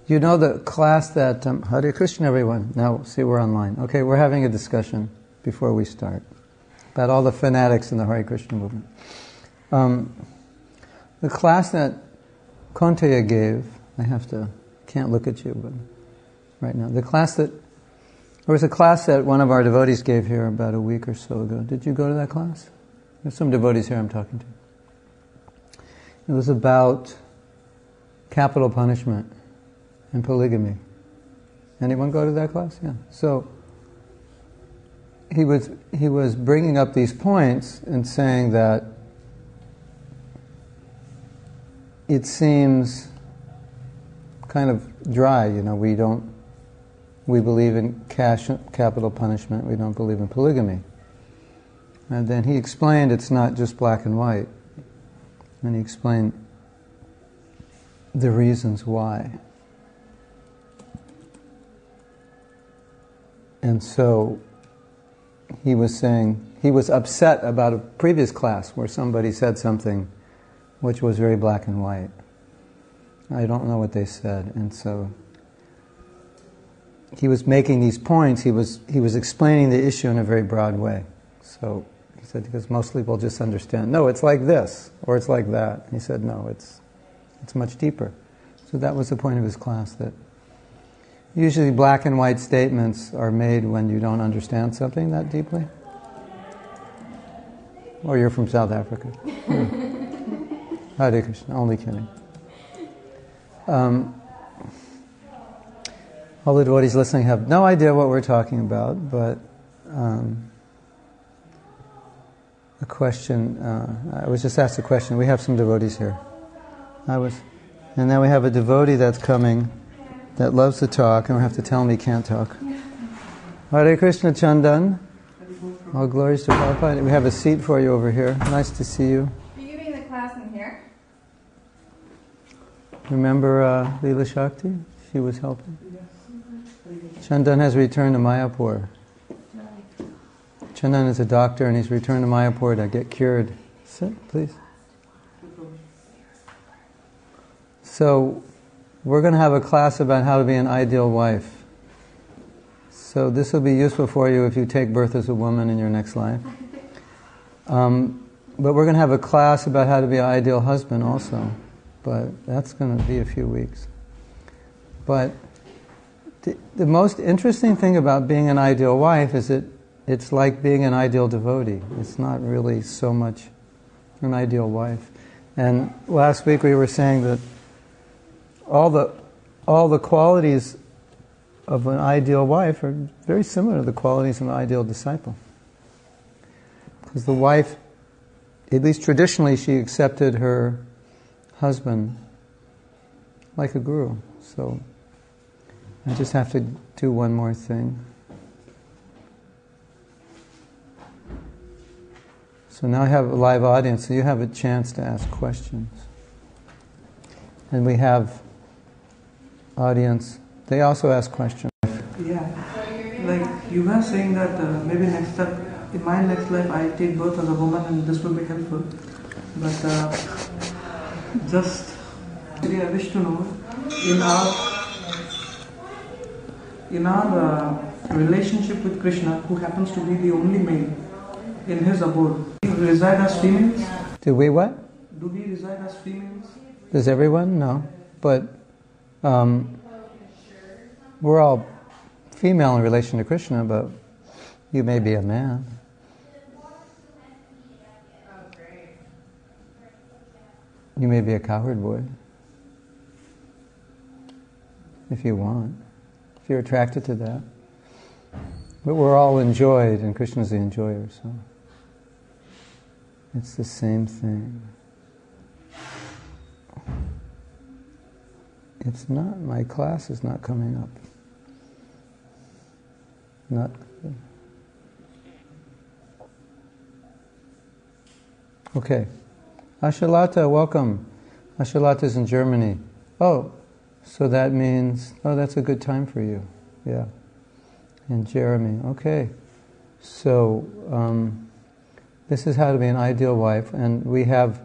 You know the class that... Hare Krishna, everyone. Now, see, we're online. Okay, we're having a discussion before we start about all the fanatics in the Hare Krishna movement. The class that Konteya gave, can't look at you, but right now. There was a class that one of our devotees gave here about a week or so ago. Did you go to that class? There's some devotees here I'm talking to. It was about capital punishment and polygamy. Anyone go to that class? Yeah. So he was bringing up these points and saying that it seems kind of dry, we believe in capital punishment, we don't believe in polygamy. And then he explained it's not just black and white. And he explained the reasons why. And so he was saying, he was upset about a previous class where somebody said something which was very black and white. I don't know what they said. And so he was making these points, he was explaining the issue in a very broad way. So he said, because most people just understand, no, it's like this, or it's like that. He said, no, it's much deeper. So that was the point of his class, that usually black and white statements are made when you don't understand something that deeply. Or you're from South Africa. Hare Krishna, only kidding. All the devotees listening have no idea what we're talking about, but a question, I was just asked a question. We have some devotees here. And then we have a devotee that's coming that loves to talk, and we have to tell him he can't talk. Hare Krishna, Chandan. All glories to Prabhupada. We have a seat for you over here. Nice to see you. Are you giving the class in here? Remember Leela Shakti? She was helping. Chandan has returned to Mayapur. Chandan is a doctor and he's returned to Mayapur to get cured. Sit, please. So, we're going to have a class about how to be an ideal wife. So this will be useful for you if you take birth as a woman in your next life. But we're going to have a class about how to be an ideal husband also. But that's going to be a few weeks. But the most interesting thing about being an ideal wife is that it's like being an ideal devotee. It's not really so much an ideal wife. And last week we were saying that all the qualities of an ideal wife are very similar to the qualities of an ideal disciple. Because the wife, at least traditionally, she accepted her husband like a guru. So I just have to do one more thing. So now I have a live audience, so you have a chance to ask questions. And we have audience, they also ask questions. Yeah, like you were saying that maybe next step, in my next life I take birth as a woman and this will be helpful. But just I wish to know, in our relationship with Krishna, who happens to be the only male in his abode, do we reside as females? Do we what? Do we reside as females? Does everyone? No. But we're all female in relation to Krishna, but you may be a man. You may be a cowherd boy. If you want. If you're attracted to that. But we're all enjoyed, and Krishna's the enjoyer, so it's the same thing. It's not, my class is not coming up. Not good. Okay. Ashalata, welcome. Ashalata's in Germany. Oh, so that means, that's a good time for you. Yeah. And Jeremy, okay. So, this is how to be an ideal wife, and we have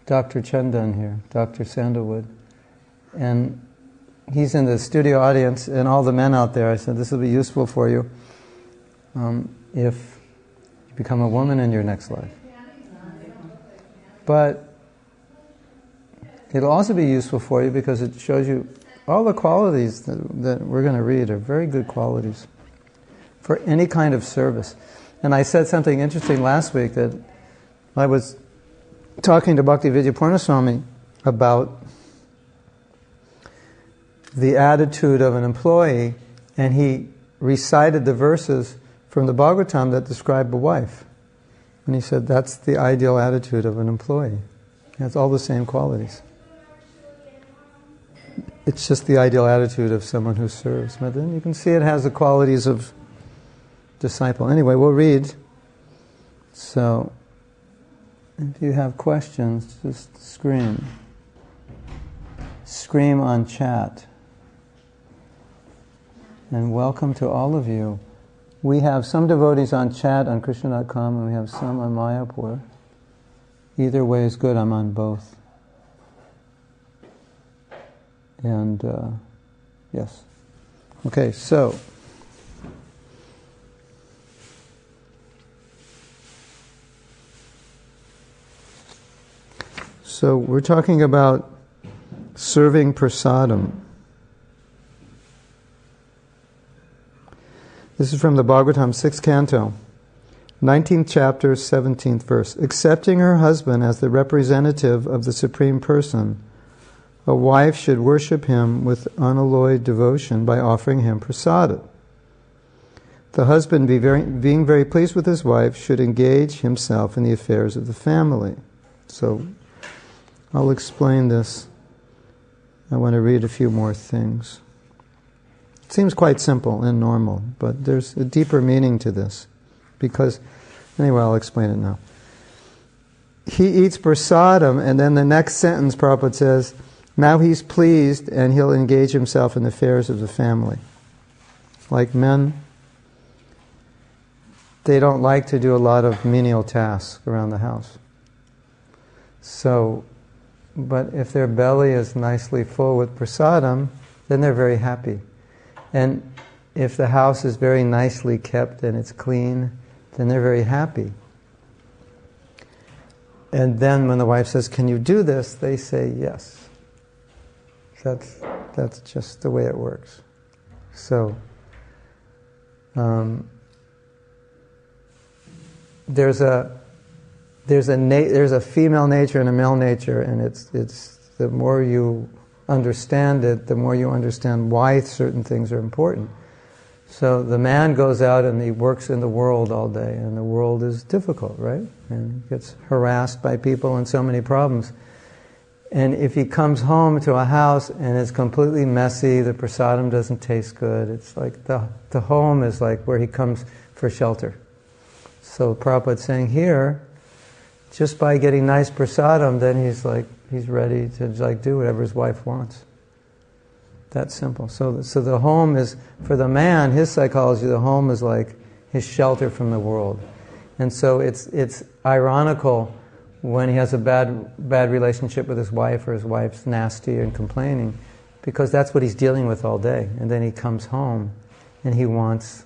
Dr. Chandan here, Dr. Sandalwood. And he's in the studio audience, and all the men out there, I said, this will be useful for you if you become a woman in your next life. But it'll also be useful for you because it shows you all the qualities that we're going to read are very good qualities for any kind of service. And I said something interesting last week, that I was talking to Bhaktivedanta Purnaswami about the attitude of an employee, and he recited the verses from the Bhagavatam that describe a wife. And he said that's the ideal attitude of an employee. It has all the same qualities. It's just the ideal attitude of someone who serves. But then you can see it has the qualities of disciple. Anyway, we'll read. So, if you have questions, just scream. Scream on chat. And welcome to all of you. We have some devotees on chat on Krishna.com, and we have some on Mayapur. Either way is good. I'm on both. And yes. Okay, so we're talking about serving prasadam. This is from the Bhagavatam, 6th canto, 19th chapter, 17th verse. Accepting her husband as the representative of the Supreme Person, a wife should worship him with unalloyed devotion by offering him prasada. The husband, being very pleased with his wife, should engage himself in the affairs of the family. So, I'll explain this. I want to read a few more things. It seems quite simple and normal, but there's a deeper meaning to this. Because, anyway, I'll explain it now. He eats prasadam, and then the next sentence, Prabhupada says, now he's pleased and he'll engage himself in the affairs of the family. Like men, they don't like to do a lot of menial tasks around the house. So, but if their belly is nicely full with prasadam, then they're very happy. And if the house is very nicely kept and it's clean, then they're very happy. And then when the wife says, can you do this? They say yes. That's just the way it works. So, there's a female nature and a male nature, and it's the more you understand it, the more you understand why certain things are important. So the man goes out and he works in the world all day, and the world is difficult, right? And he gets harassed by people and so many problems. And if he comes home to a house and it's completely messy, the prasadam doesn't taste good, it's like the home is like where he comes for shelter. So Prabhupada's saying here, just by getting nice prasadam, then he's ready to do whatever his wife wants. That's simple. So the home is, for the man, his psychology, the home is like his shelter from the world. And so it's ironical when he has a bad relationship with his wife, or his wife's nasty and complaining, because that's what he's dealing with all day. And then he comes home and he wants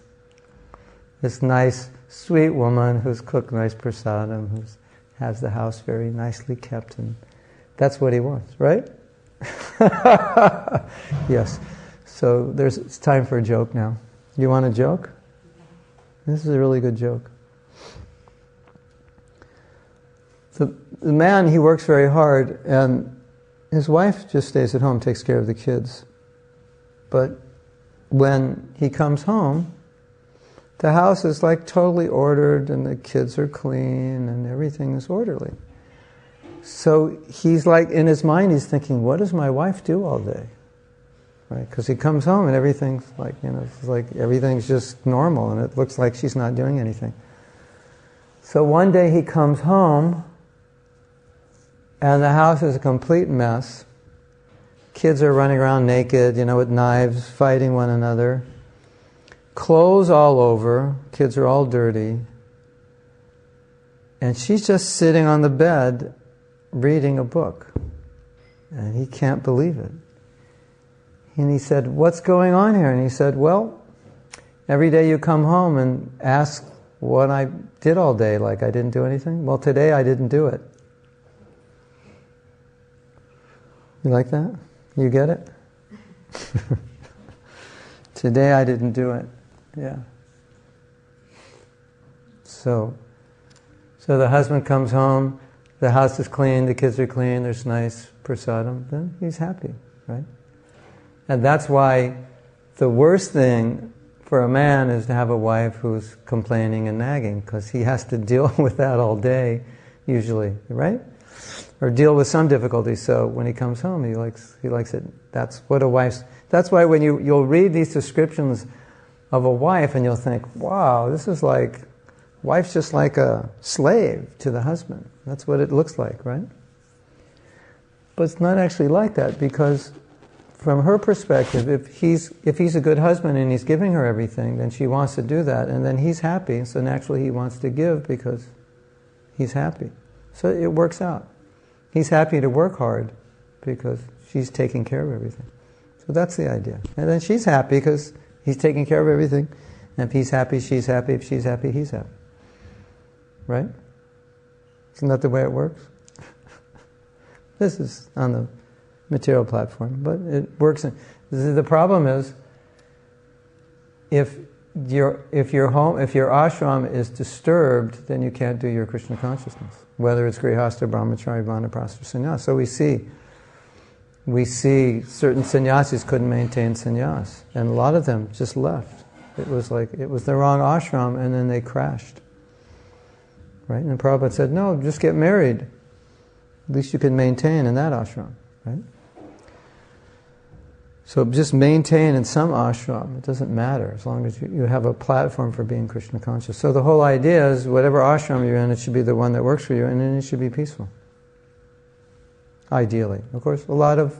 this nice, sweet woman who's cooked nice prasadam, who has the house very nicely kept, and that's what he wants, right? Yes. So it's time for a joke now. You want a joke? This is a really good joke. The man, he works very hard, and his wife just stays at home, takes care of the kids. But when he comes home, the house is like totally ordered, and the kids are clean, and everything is orderly. So he's like, in his mind, he's thinking, what does my wife do all day? Right? Because he comes home and everything's like, it's like everything's just normal, and it looks like she's not doing anything. So one day he comes home, and the house is a complete mess. Kids are running around naked, with knives, fighting one another. Clothes all over, kids are all dirty. And she's just sitting on the bed reading a book. And he can't believe it. And he said, what's going on here? And he said, well, every day you come home and ask what I did all day, like I didn't do anything. Well, today I didn't do it. You like that? You get it? Today I didn't do it. Yeah. So the husband comes home, the house is clean, the kids are clean, there's nice prasadam, then he's happy, right? And that's why the worst thing for a man is to have a wife who's complaining and nagging, because he has to deal with that all day, usually, right? Or deal with some difficulty. So when he comes home, he likes it. That's what a wife's. That's why when you'll read these descriptions of a wife, and you'll think, wow, this is like, wife's just like a slave to the husband. That's what it looks like, right? But it's not actually like that, because from her perspective, if he's a good husband and he's giving her everything, then she wants to do that, and then he's happy, so naturally he wants to give because he's happy. So it works out. He's happy to work hard because she's taking care of everything. So that's the idea. And then she's happy because he's taking care of everything. And if he's happy, she's happy. If she's happy, he's happy. Right? Isn't that the way it works? This is on the material platform, but it works. The problem is, if your ashram is disturbed, then you can't do your Krishna consciousness. Whether it's grihastha, brahmachari, vanaprastha, sannyas. So we see certain sannyasis couldn't maintain sannyas, and a lot of them just left. It was the wrong ashram, and then they crashed. Right? And Prabhupada said, no, just get married. At least you can maintain in that ashram. Right? So just maintain in some ashram. It doesn't matter as long as you have a platform for being Krishna conscious. So the whole idea is whatever ashram you're in, it should be the one that works for you, and then it should be peaceful. Ideally. Of course, a lot of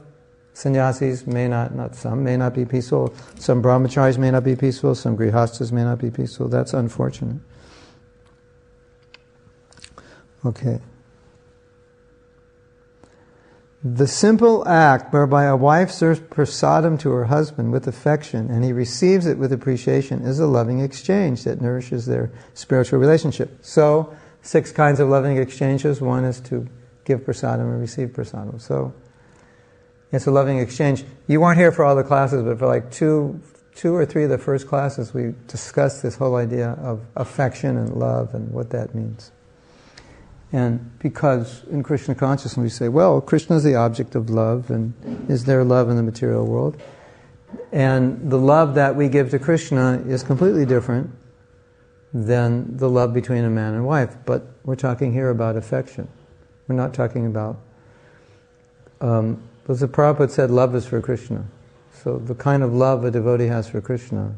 sannyasis may not be peaceful. Some brahmacharis may not be peaceful. Some grihasthas may not be peaceful. That's unfortunate. Okay. The simple act whereby a wife serves prasadam to her husband with affection and he receives it with appreciation is a loving exchange that nourishes their spiritual relationship. So, 6 kinds of loving exchanges. One is to give prasadam and receive prasadam. So, it's a loving exchange. You weren't here for all the classes, but for like two or three of the first classes we discussed this whole idea of affection and love and what that means. And because in Krishna consciousness we say, well, Krishna is the object of love, and is there love in the material world? And the love that we give to Krishna is completely different than the love between a man and wife. But we're talking here about affection. We're not talking about... Because the Prabhupada said love is for Krishna. So the kind of love a devotee has for Krishna,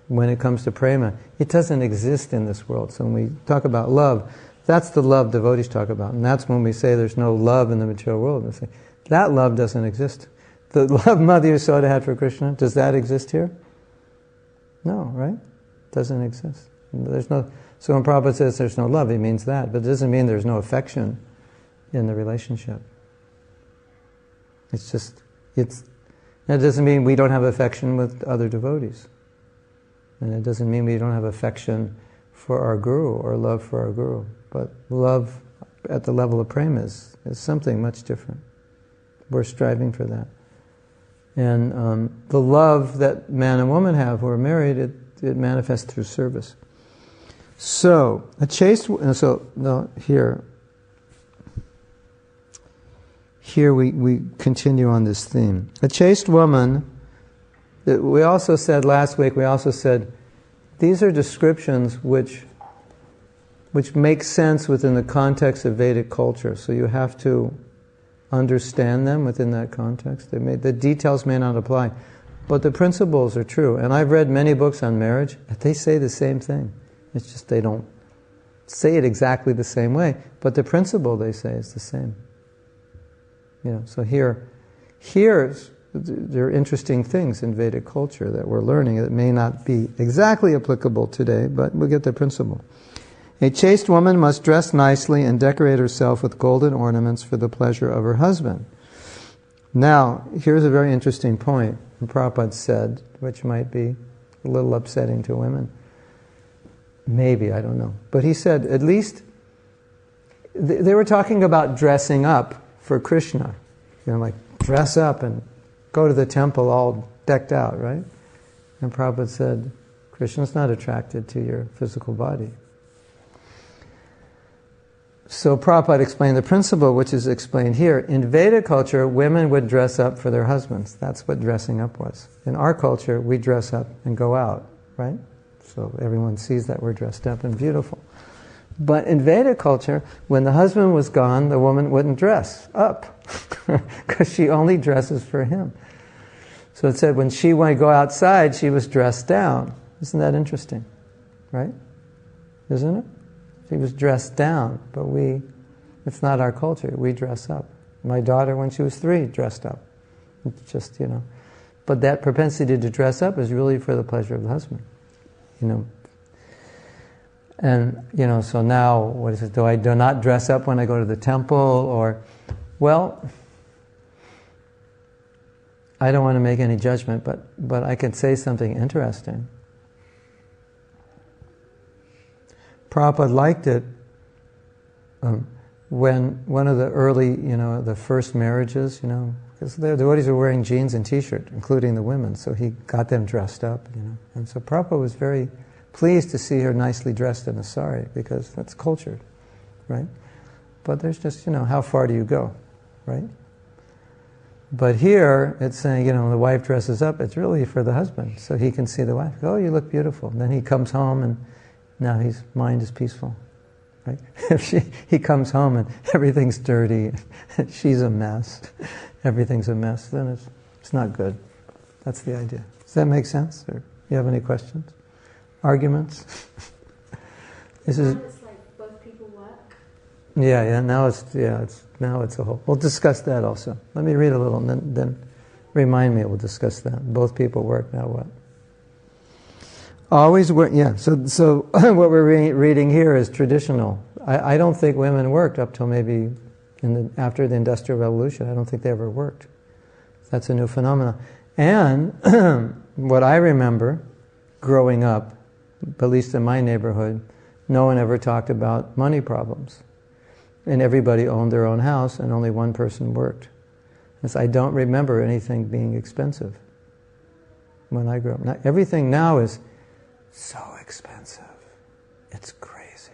when it comes to prema, it doesn't exist in this world. So when we talk about love, that's the love devotees talk about. And that's when we say there's no love in the material world. We say, that love doesn't exist. The love Mother Yasoda had for Krishna, does that exist here? No, right? Doesn't exist. So when Prabhupada says there's no love, he means that. But it doesn't mean there's no affection in the relationship. It doesn't mean we don't have affection with other devotees. And it doesn't mean we don't have affection for our guru or love for our guru. But love at the level of prema is something much different. We're striving for that. And the love that man and woman have who are married, it manifests through service. So, here we continue on this theme. A chaste woman, we also said last week, these are descriptions which make sense within the context of Vedic culture. So you have to understand them within that context. The details may not apply, but the principles are true. And I've read many books on marriage, and they say the same thing. It's just they don't say it exactly the same way, but the principle they say is the same. So here there are interesting things in Vedic culture that we're learning that may not be exactly applicable today, but we'll get the principle. A chaste woman must dress nicely and decorate herself with golden ornaments for the pleasure of her husband. Now, here's a very interesting point. And Prabhupada said, which might be a little upsetting to women. Maybe, I don't know. But he said, at least, they were talking about dressing up for Krishna. Like dress up and go to the temple all decked out, right? And Prabhupada said, Krishna's not attracted to your physical body. So Prabhupada explained the principle, which is explained here. In Veda culture, women would dress up for their husbands. That's what dressing up was. In our culture, we dress up and go out, right? So everyone sees that we're dressed up and beautiful. But in Veda culture, when the husband was gone, the woman wouldn't dress up because she only dresses for him. So it said when she wanted to go outside, she was dressed down. Isn't that interesting? Right? Isn't it? She was dressed down, but it's not our culture. We dress up. My daughter, when she was 3, dressed up. It's just, But that propensity to dress up is really for the pleasure of the husband. And, so now, what is it? Do I do not dress up when I go to the temple? Or, well, I don't want to make any judgment, but I can say something interesting. Prabhupada liked it when one of the early, the first marriages, because the devotees were wearing jeans and t-shirt, including the women, so he got them dressed up, And so Prabhupada was very pleased to see her nicely dressed in a sari, because that's cultured, right? But there's just, how far do you go, right? But here, it's saying, the wife dresses up, it's really for the husband, so he can see the wife. Oh, you look beautiful. And then he comes home and now his mind is peaceful, right? If he comes home and everything's dirty, she's a mess, everything's a mess, then it's not good. That's the idea. Does that make sense? Or you have any questions? Arguments? This is like both people work. Yeah. Now it's a whole. We'll discuss that also. Let me read a little, and then remind me. We'll discuss that. Both people work. Now what? Always work. Yeah. So what we're reading here is traditional. I don't think women worked up till maybe after the Industrial Revolution. I don't think they ever worked. That's a new phenomenon. And what I remember growing up, at least in my neighborhood, no one ever talked about money problems. And everybody owned their own house and only one person worked. So I don't remember anything being expensive when I grew up. Now, everything now is so expensive. It's crazy.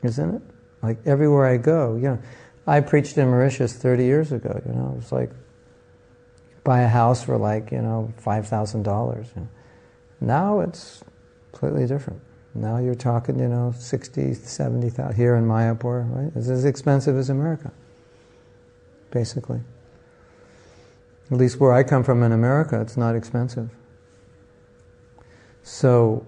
Isn't it? Like everywhere I go, I preached in Mauritius 30 years ago, it was like, buy a house for like, $5,000. Now it's completely different. Now you're talking, 60, 70,000 here in Mayapur, right? It's as expensive as America, basically. At least where I come from in America, it's not expensive. So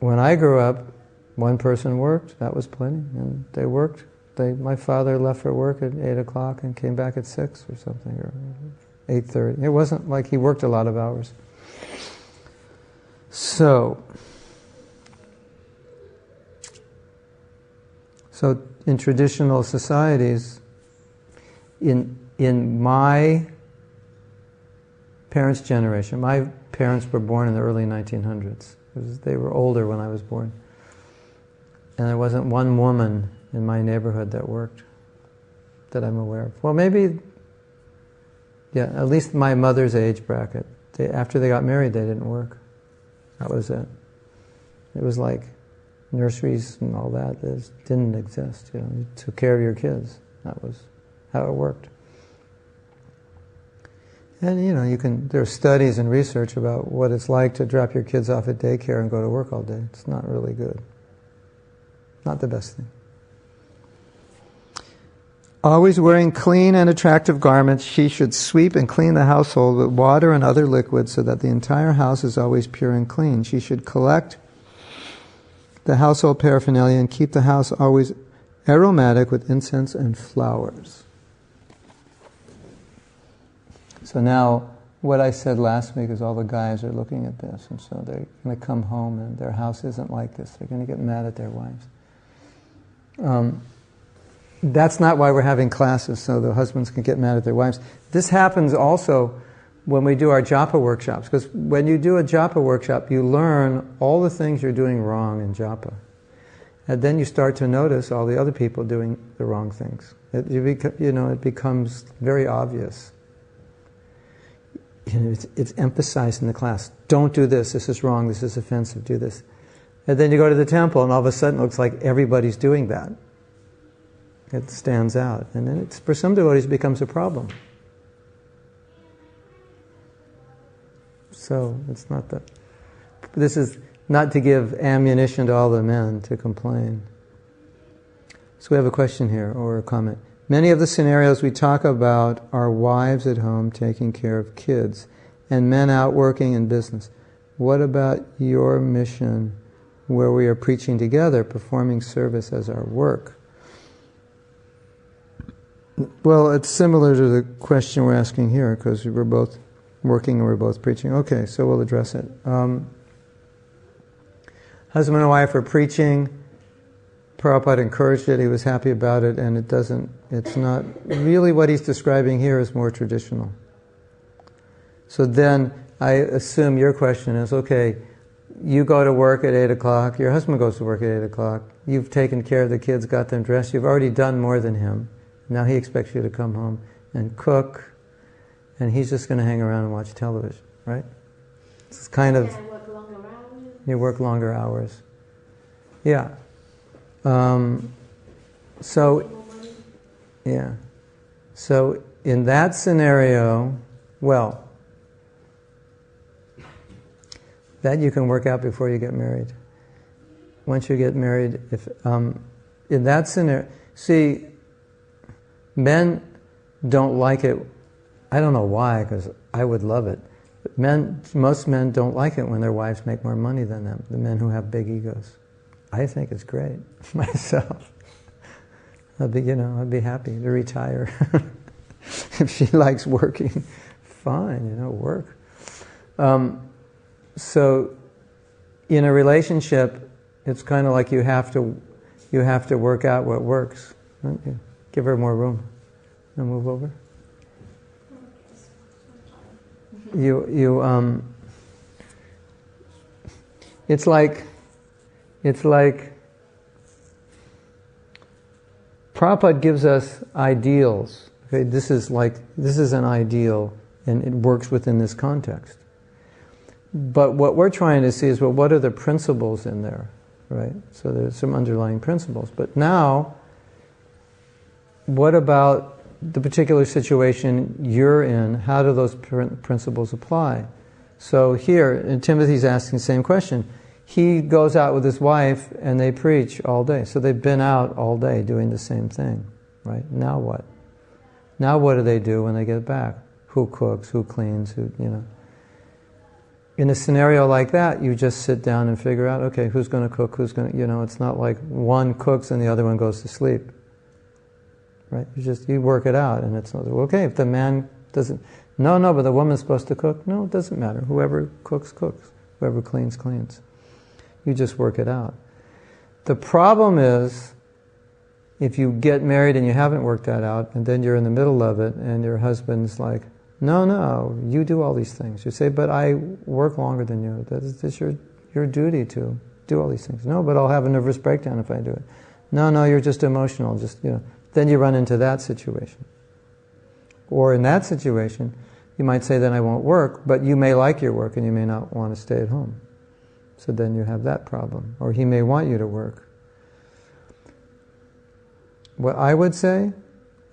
when I grew up, one person worked, that was plenty, and they worked. My father left for work at 8 o'clock and came back at 6 or something, or 8:30. It wasn't like he worked a lot of hours. So in traditional societies, in my parents' generation, my parents were born in the early 1900s. They were older when I was born. And there wasn't one woman in my neighborhood that worked, that I'm aware of. Well, maybe, at least my mother's age bracket. After they got married, they didn't work. That was it. It was like nurseries and all that didn't exist. You took care of your kids. That was how it worked. And there are studies and research about what it's like to drop your kids off at daycare and go to work all day. It's not really good. Not the best thing. Always wearing clean and attractive garments, she should sweep and clean the household with water and other liquids so that the entire house is always pure and clean. She should collect the household paraphernalia and keep the house always aromatic with incense and flowers. So now, what I said last week is all the guys are looking at this, and so they're going to come home and their house isn't like this. They're going to get mad at their wives. That's not why we're having classes, so the husbands can get mad at their wives. This happens also when we do our japa workshops, because when you do a japa workshop, you learn all the things you're doing wrong in japa. And then you start to notice all the other people doing the wrong things. It becomes very obvious. It's emphasized in the class. Don't do this. This is wrong. This is offensive. Do this. And then you go to the temple, and all of a sudden it looks like everybody's doing that. It stands out. And then for some devotees it becomes a problem. So it's not that. This is not to give ammunition to all the men to complain. So we have a question here, or a comment. Many of the scenarios we talk about are wives at home taking care of kids and men out working in business. What about your mission where we are preaching together, performing service as our work? Well, it's similar to the question we're asking here, because we're both working and we're both preaching. Okay, so we'll address it. Husband and wife are preaching. Prabhupada encouraged it, he was happy about it, and it's not really what he's describing here is more traditional. So then I assume your question is, okay, you go to work at 8 o'clock, your husband goes to work at 8 o'clock, you've taken care of the kids, got them dressed, you've already done more than him. Now he expects you to come home and cook, and he's just going to hang around and watch television, right? It's kind of... work longer hours. You work longer hours. Yeah. So in that scenario, well, that you can work out before you get married. Once you get married, in that scenario, see, men don't like it. I don't know why, because I would love it. But most men don't like it when their wives make more money than them, the men who have big egos. I think it's great, myself. I'd be happy to retire. If she likes working, fine, work. So, in a relationship, it's kind of like you have to work out what works. Don't you? Give her more room. Now move over. It's like Prabhupada gives us ideals. Okay, this is an ideal, and it works within this context. But what we're trying to see is, well, what are the principles in there, right? So there's some underlying principles. But now, what about the particular situation you're in? How do those principles apply? So here, and Timothy's asking the same question. He goes out with his wife and they preach all day. So they've been out all day doing the same thing, right? Now what? Now what do they do when they get back? Who cooks? Who cleans? In a scenario like that, you just sit down and figure out, okay, who's going to cook? Who's going to, it's not like one cooks and the other one goes to sleep, right? You work it out, and it's not, okay, if the man doesn't, but the woman's supposed to cook. No, it doesn't matter. Whoever cooks, cooks. Whoever cleans, cleans. You just work it out. The problem is, if you get married and you haven't worked that out, and then you're in the middle of it, and your husband's like, no, you do all these things. You say, but I work longer than you. That's your duty to do all these things. No, but I'll have a nervous breakdown if I do it. No, you're just emotional. Then you run into that situation. Or in that situation, you might say, then I won't work, but you may like your work and you may not want to stay at home. So then you have that problem. Or he may want you to work. What I would say,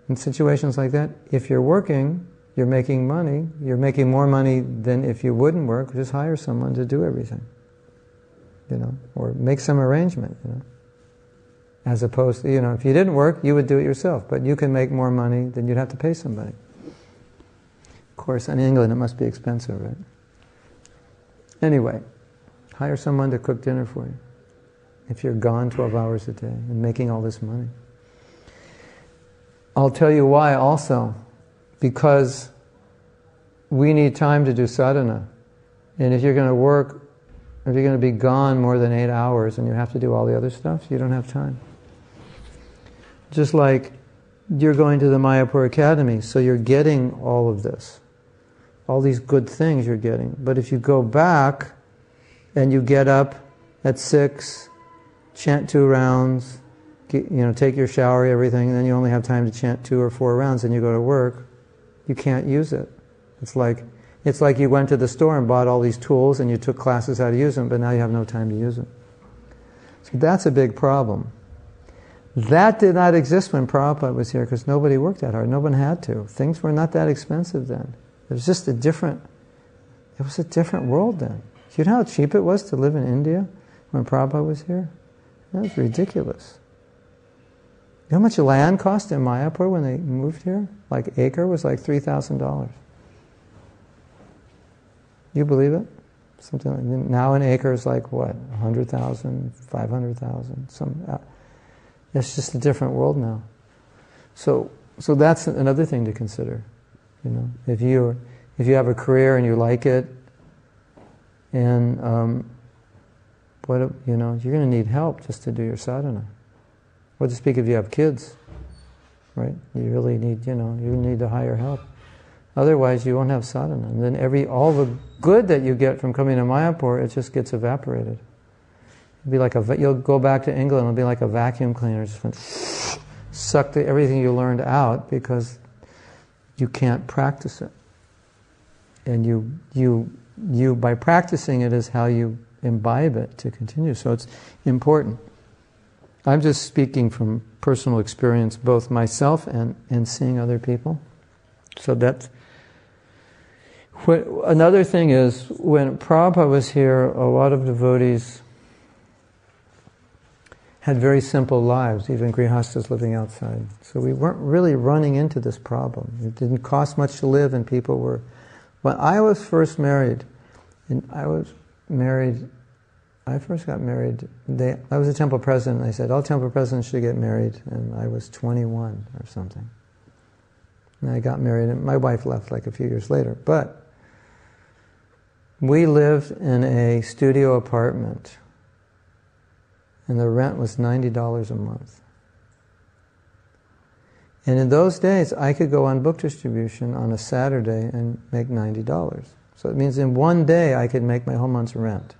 in situations like that, if you're working, you're making money, you're making more money than if you wouldn't work, just hire someone to do everything. Or make some arrangement, As opposed to, if you didn't work, you would do it yourself, but you can make more money than you'd have to pay somebody. Of course, in England it must be expensive, right? Anyway, hire someone to cook dinner for you if you're gone 12 hours a day and making all this money. I'll tell you why also. Because we need time to do sadhana. And if you're going to work, if you're going to be gone more than 8 hours and you have to do all the other stuff, you don't have time. Just like you're going to the Mayapur Academy, so you're getting all of this. all these good things you're getting. But if you go back and you get up at 6, chant 2 rounds, take your shower, everything, and then you only have time to chant 2 or 4 rounds, and you go to work, you can't use it. It's like you went to the store and bought all these tools and you took classes how to use them, but now you have no time to use them. So that's a big problem. That did not exist when Prabhupada was here, because nobody worked that hard. No one had to. Things were not that expensive then. It was just a different world then. You know how cheap it was to live in India when Prabhupada was here? That was ridiculous. You know how much land cost in Mayapur when they moved here? Like acre was like $3,000. You believe it? Something like, now an acre is like what? 100,000, 500,000. It's just a different world now. So that's another thing to consider. If you have a career and you like it, and you're going to need help just to do your sadhana. What to speak if you have kids, right? You really need, you need to hire help. Otherwise, you won't have sadhana. And then all the good that you get from coming to Mayapur, it just gets evaporated. It'll be like you'll go back to England, it'll be like a vacuum cleaner, just went suck everything you learned out because you can't practice it. And you by practicing it is how you imbibe it to continue. So it's important. I'm just speaking from personal experience, both myself and seeing other people. So that's... Another thing is, when Prabhupada was here, a lot of devotees had very simple lives, even grihastas living outside. So we weren't really running into this problem. It didn't cost much to live, and people were... When I was first married, I first got married, I was a temple president, and they said, all temple presidents should get married, and I was 21 or something. And I got married, and my wife left like a few years later. But we lived in a studio apartment, and the rent was $90 a month. And in those days, I could go on book distribution on a Saturday and make $90. So it means in one day I could make my whole month's rent.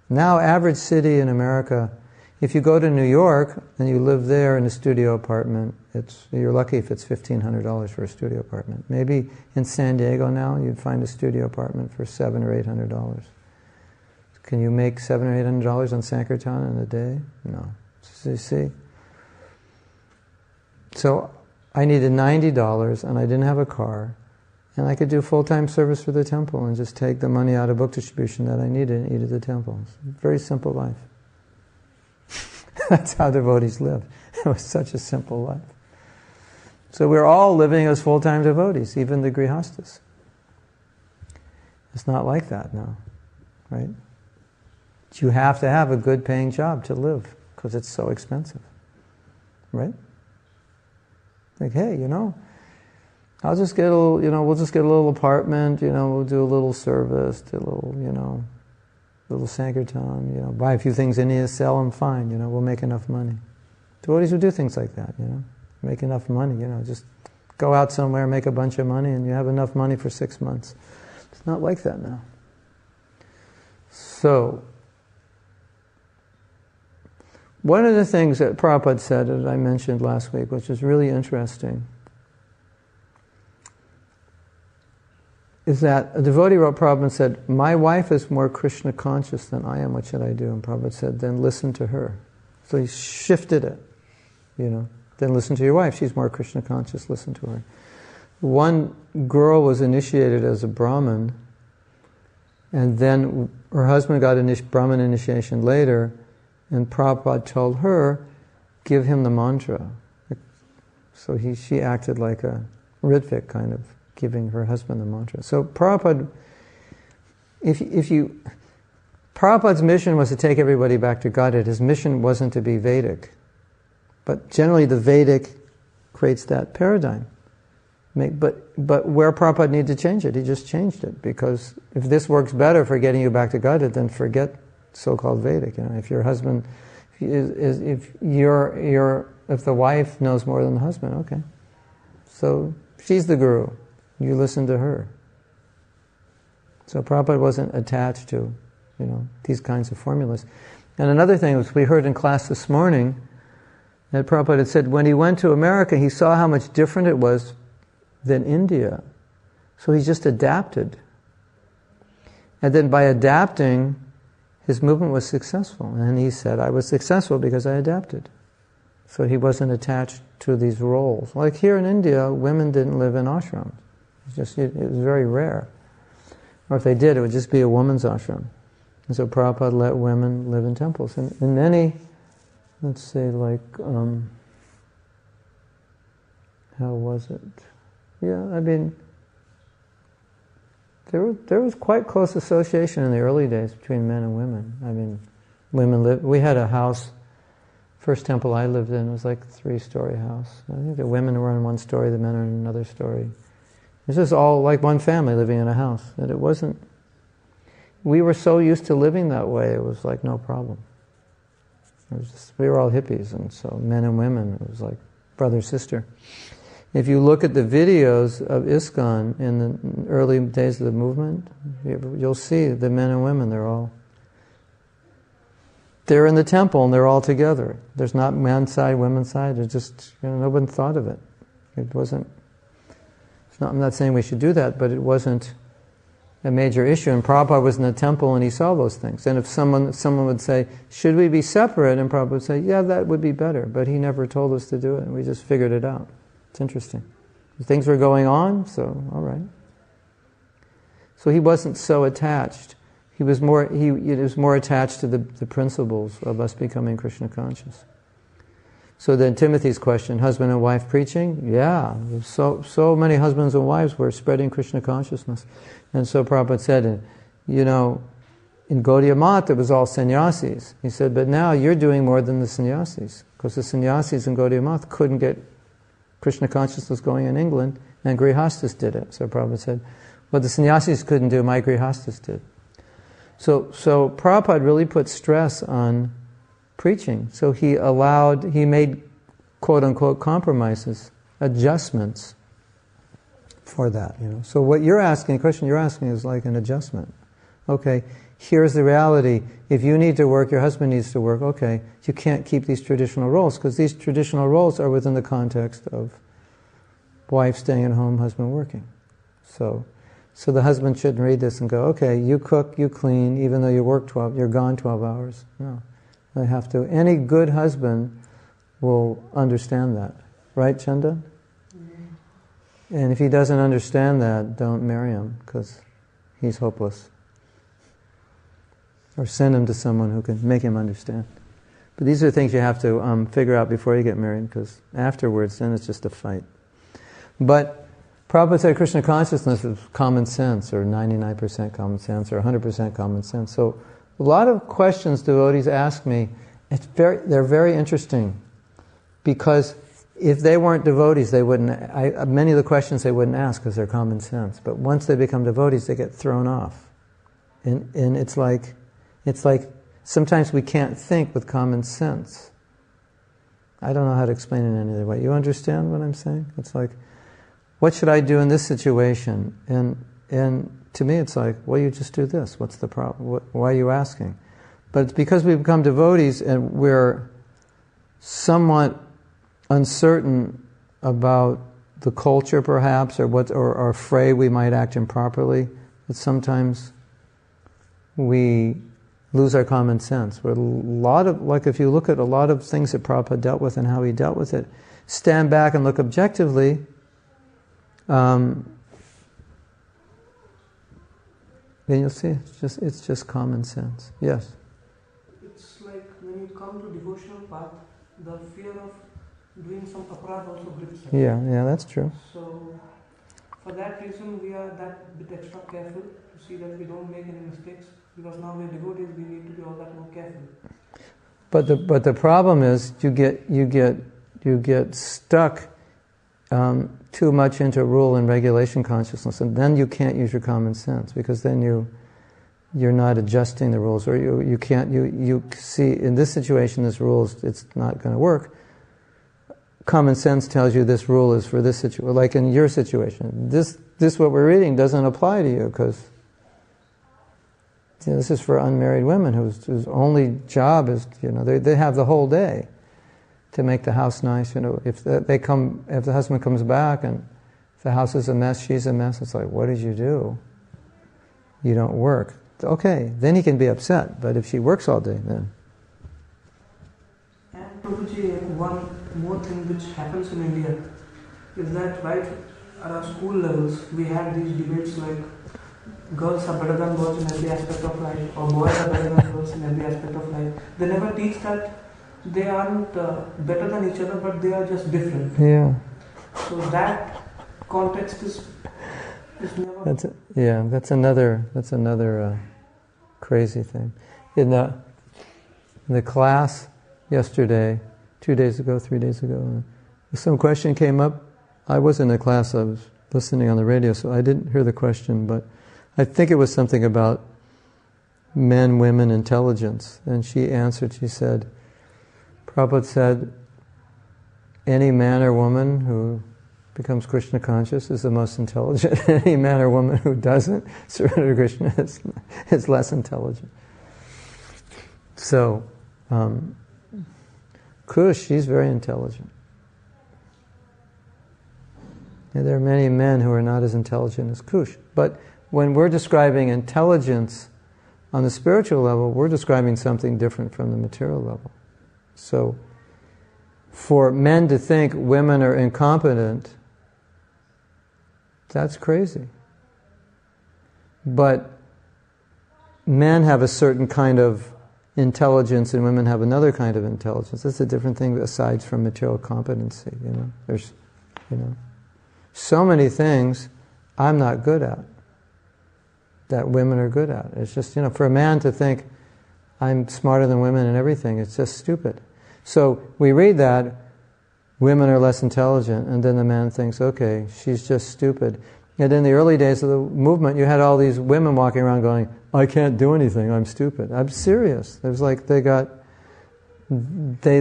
Now, average city in America, if you go to New York and you live there in a studio apartment, you're lucky if it's $1,500 for a studio apartment. Maybe in San Diego now, you'd find a studio apartment for $700 or $800. Can you make $700 or $800 on Sankirtan in a day? No. So you see? So I needed $90 and I didn't have a car, and I could do full-time service for the temple and just take the money out of book distribution that I needed and eat at the temple. It's a very simple life. That's how devotees lived. It was such a simple life. So we're all living as full-time devotees, even the grihastas. It's not like that now, right? You have to have a good paying job to live because it's so expensive, right? Like, hey, I'll just get we'll just get a little apartment, we'll do a little service, do a little, little Sankirtan, buy a few things in here, sell them, fine, we'll make enough money. Devotees who do things like that, make enough money, just go out somewhere, make a bunch of money, and you have enough money for 6 months. It's not like that now. So, one of the things that Prabhupada said, that I mentioned last week, which is really interesting, is that a devotee wrote Prabhupada and said, my wife is more Krishna conscious than I am, what should I do? And Prabhupada said, then listen to her. So he shifted it, Then listen to your wife, she's more Krishna conscious, listen to her. One girl was initiated as a Brahmin, and then her husband got Brahmin initiation later, and Prabhupada told her, give him the mantra. So she acted like a Ritvik kind of, giving her husband the mantra. So Prabhupada, Prabhupada's mission was to take everybody back to Godhead. His mission wasn't to be Vedic. But generally the Vedic creates that paradigm. But where Prabhupada needed to change it, he just changed it. Because if this works better for getting you back to Godhead, then forget so-called Vedic. If your husband, if the wife knows more than the husband, okay. So she's the guru. You listen to her. So Prabhupada wasn't attached to, these kinds of formulas. And another thing was, we heard in class this morning that Prabhupada had said when he went to America, he saw how much different it was than India. So he just adapted. And then by adapting, his movement was successful. And he said, I was successful because I adapted. So he wasn't attached to these roles. Like here in India, women didn't live in ashrams. It was very rare. Or if they did, it would just be a woman's ashram. And so Prabhupada let women live in temples. And in many, let's say how was it? Yeah, I mean, there was quite close association in the early days between men and women. I mean, women lived, we had a house, first temple I lived in was like a 3-story house. I think the women were in one story, the men are in another story. It was just all like one family living in a house. And it wasn't, we were so used to living that way, it was like no problem. It was just, we were all hippies, and so men and women, it was like brother, sister. If you look at the videos of ISKCON in the early days of the movement, you'll see the men and women, they're in the temple and they're all together. There's not men's side, women's side. It's just, no one thought of it. It wasn't, I'm not saying we should do that, but it wasn't a major issue. And Prabhupada was in the temple and he saw those things. And if someone would say, should we be separate? And Prabhupada would say, yeah, that would be better. But he never told us to do it, and we just figured it out. It's interesting. Things were going on, so all right. So he wasn't so attached. He was more attached to the principles of us becoming Krishna conscious. So then Timothy's question, husband and wife preaching? Yeah, so many husbands and wives were spreading Krishna consciousness. And so Prabhupada said, in Gaudiya Math it was all sannyasis. He said, but now you're doing more than the sannyasis. Because the sannyasis in Gaudiya Math couldn't get Krishna consciousness going in England, and Grihastas did it. So Prabhupada said, what the sannyasis couldn't do, my Grihastas did. So Prabhupada really put stress on preaching. So he made quote-unquote compromises, adjustments for that. So what you're asking, the question you're asking is like an adjustment. Okay, here's the reality. If you need to work, your husband needs to work, okay, you can't keep these traditional roles, because these traditional roles are within the context of wife staying at home, husband working. So the husband shouldn't read this and go, okay, you cook, you clean, even though you work 12, you're gone 12 hours. No. They have to. Any good husband will understand that. Right, Chanda? Mm-hmm. And if he doesn't understand that, don't marry him, because he's hopeless. Or send him to someone who can make him understand. But these are things you have to figure out before you get married, because afterwards, then it's just a fight. But Prabhupada said Krishna consciousness is common sense, or 99% common sense, or 100% common sense. So a lot of questions devotees ask me, they're very interesting, because if they weren't devotees, they wouldn't. Many of the questions they wouldn't ask because they're common sense. But once they become devotees, they get thrown off, and it's like sometimes we can't think with common sense. I don't know how to explain it in any other way. You understand what I'm saying? It's like, what should I do in this situation? And to me, it's like, well, you just do this. What's the problem? Why are you asking? But it's because we become devotees and we're somewhat uncertain about the culture, perhaps, or afraid we might act improperly, that sometimes we lose our common sense. We're if you look at a lot of things that Prabhupada dealt with and how he dealt with it, stand back and look objectively, then you'll see it's just common sense. Yes? It's like when you come to devotional path, the fear of doing some aparat also grips us. Yeah, that's true. So for that reason we are that bit extra careful to see that we don't make any mistakes, because now we're devotees, we need to be all that more careful. But the problem is you get stuck too much into rule and regulation consciousness, and then you can't use your common sense, because then you're not adjusting the rules, or you see in this situation this rule it's not going to work. Common sense tells you this rule is for this situation, like in your situation. This what we're reading doesn't apply to you, because this is for unmarried women whose only job is, they have the whole day to make the house nice. If the husband comes back and if the house is a mess, she's a mess, it's like, what did you do? You don't work. Okay, then he can be upset, but if she works all day, then... And Prabhuji, one more thing which happens in India is that right at our school levels, we had these debates like girls are better than boys in every aspect of life, or boys are better than girls in every aspect of life. They never teach that they aren't better than each other, but they are just different. Yeah. So that context is never... That's another crazy thing. In the class yesterday, 2 days ago, 3 days ago, some question came up. I wasn't in the class, I was listening on the radio, so I didn't hear the question, but I think it was something about men, women, intelligence. And she answered, she said, Prabhupada said, any man or woman who becomes Krishna conscious is the most intelligent. Any man or woman who doesn't surrender to Krishna is less intelligent. So, Kush, she's very intelligent. And there are many men who are not as intelligent as Kush. But when we're describing intelligence on the spiritual level, we're describing something different from the material level. So, for men to think women are incompetent, that's crazy. But men have a certain kind of intelligence and women have another kind of intelligence. That's a different thing aside from material competency, There's, so many things I'm not good at that women are good at. It's just, for a man to think I'm smarter than women in everything, it's just stupid. So we read that women are less intelligent, and then the man thinks, okay, she's just stupid. And in the early days of the movement, you had all these women walking around going, I can't do anything, I'm stupid. I'm serious. It was like they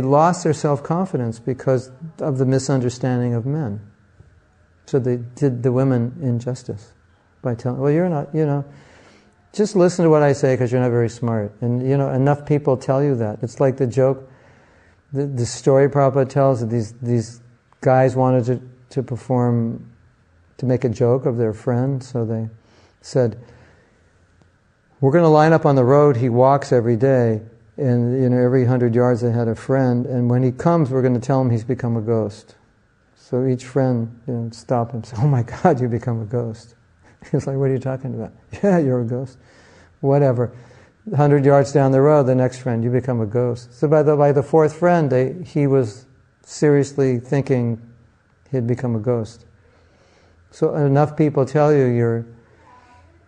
lost their self-confidence because of the misunderstanding of men. So they did the women injustice by telling, well, you're not, just listen to what I say because you're not very smart. And, enough people tell you that. It's like the joke, the story Prabhupada tells, that these guys wanted to perform, to make a joke of their friend, so they said, we're going to line up on the road he walks every day, and every 100 yards they had a friend, and when he comes we're going to tell him he's become a ghost. So each friend stop him and say, oh my God, you become a ghost. He's like, what are you talking about? Yeah, you're a ghost. Whatever. 100 yards down the road, the next friend, you become a ghost. So by the fourth friend, he was seriously thinking he'd become a ghost. So enough people tell you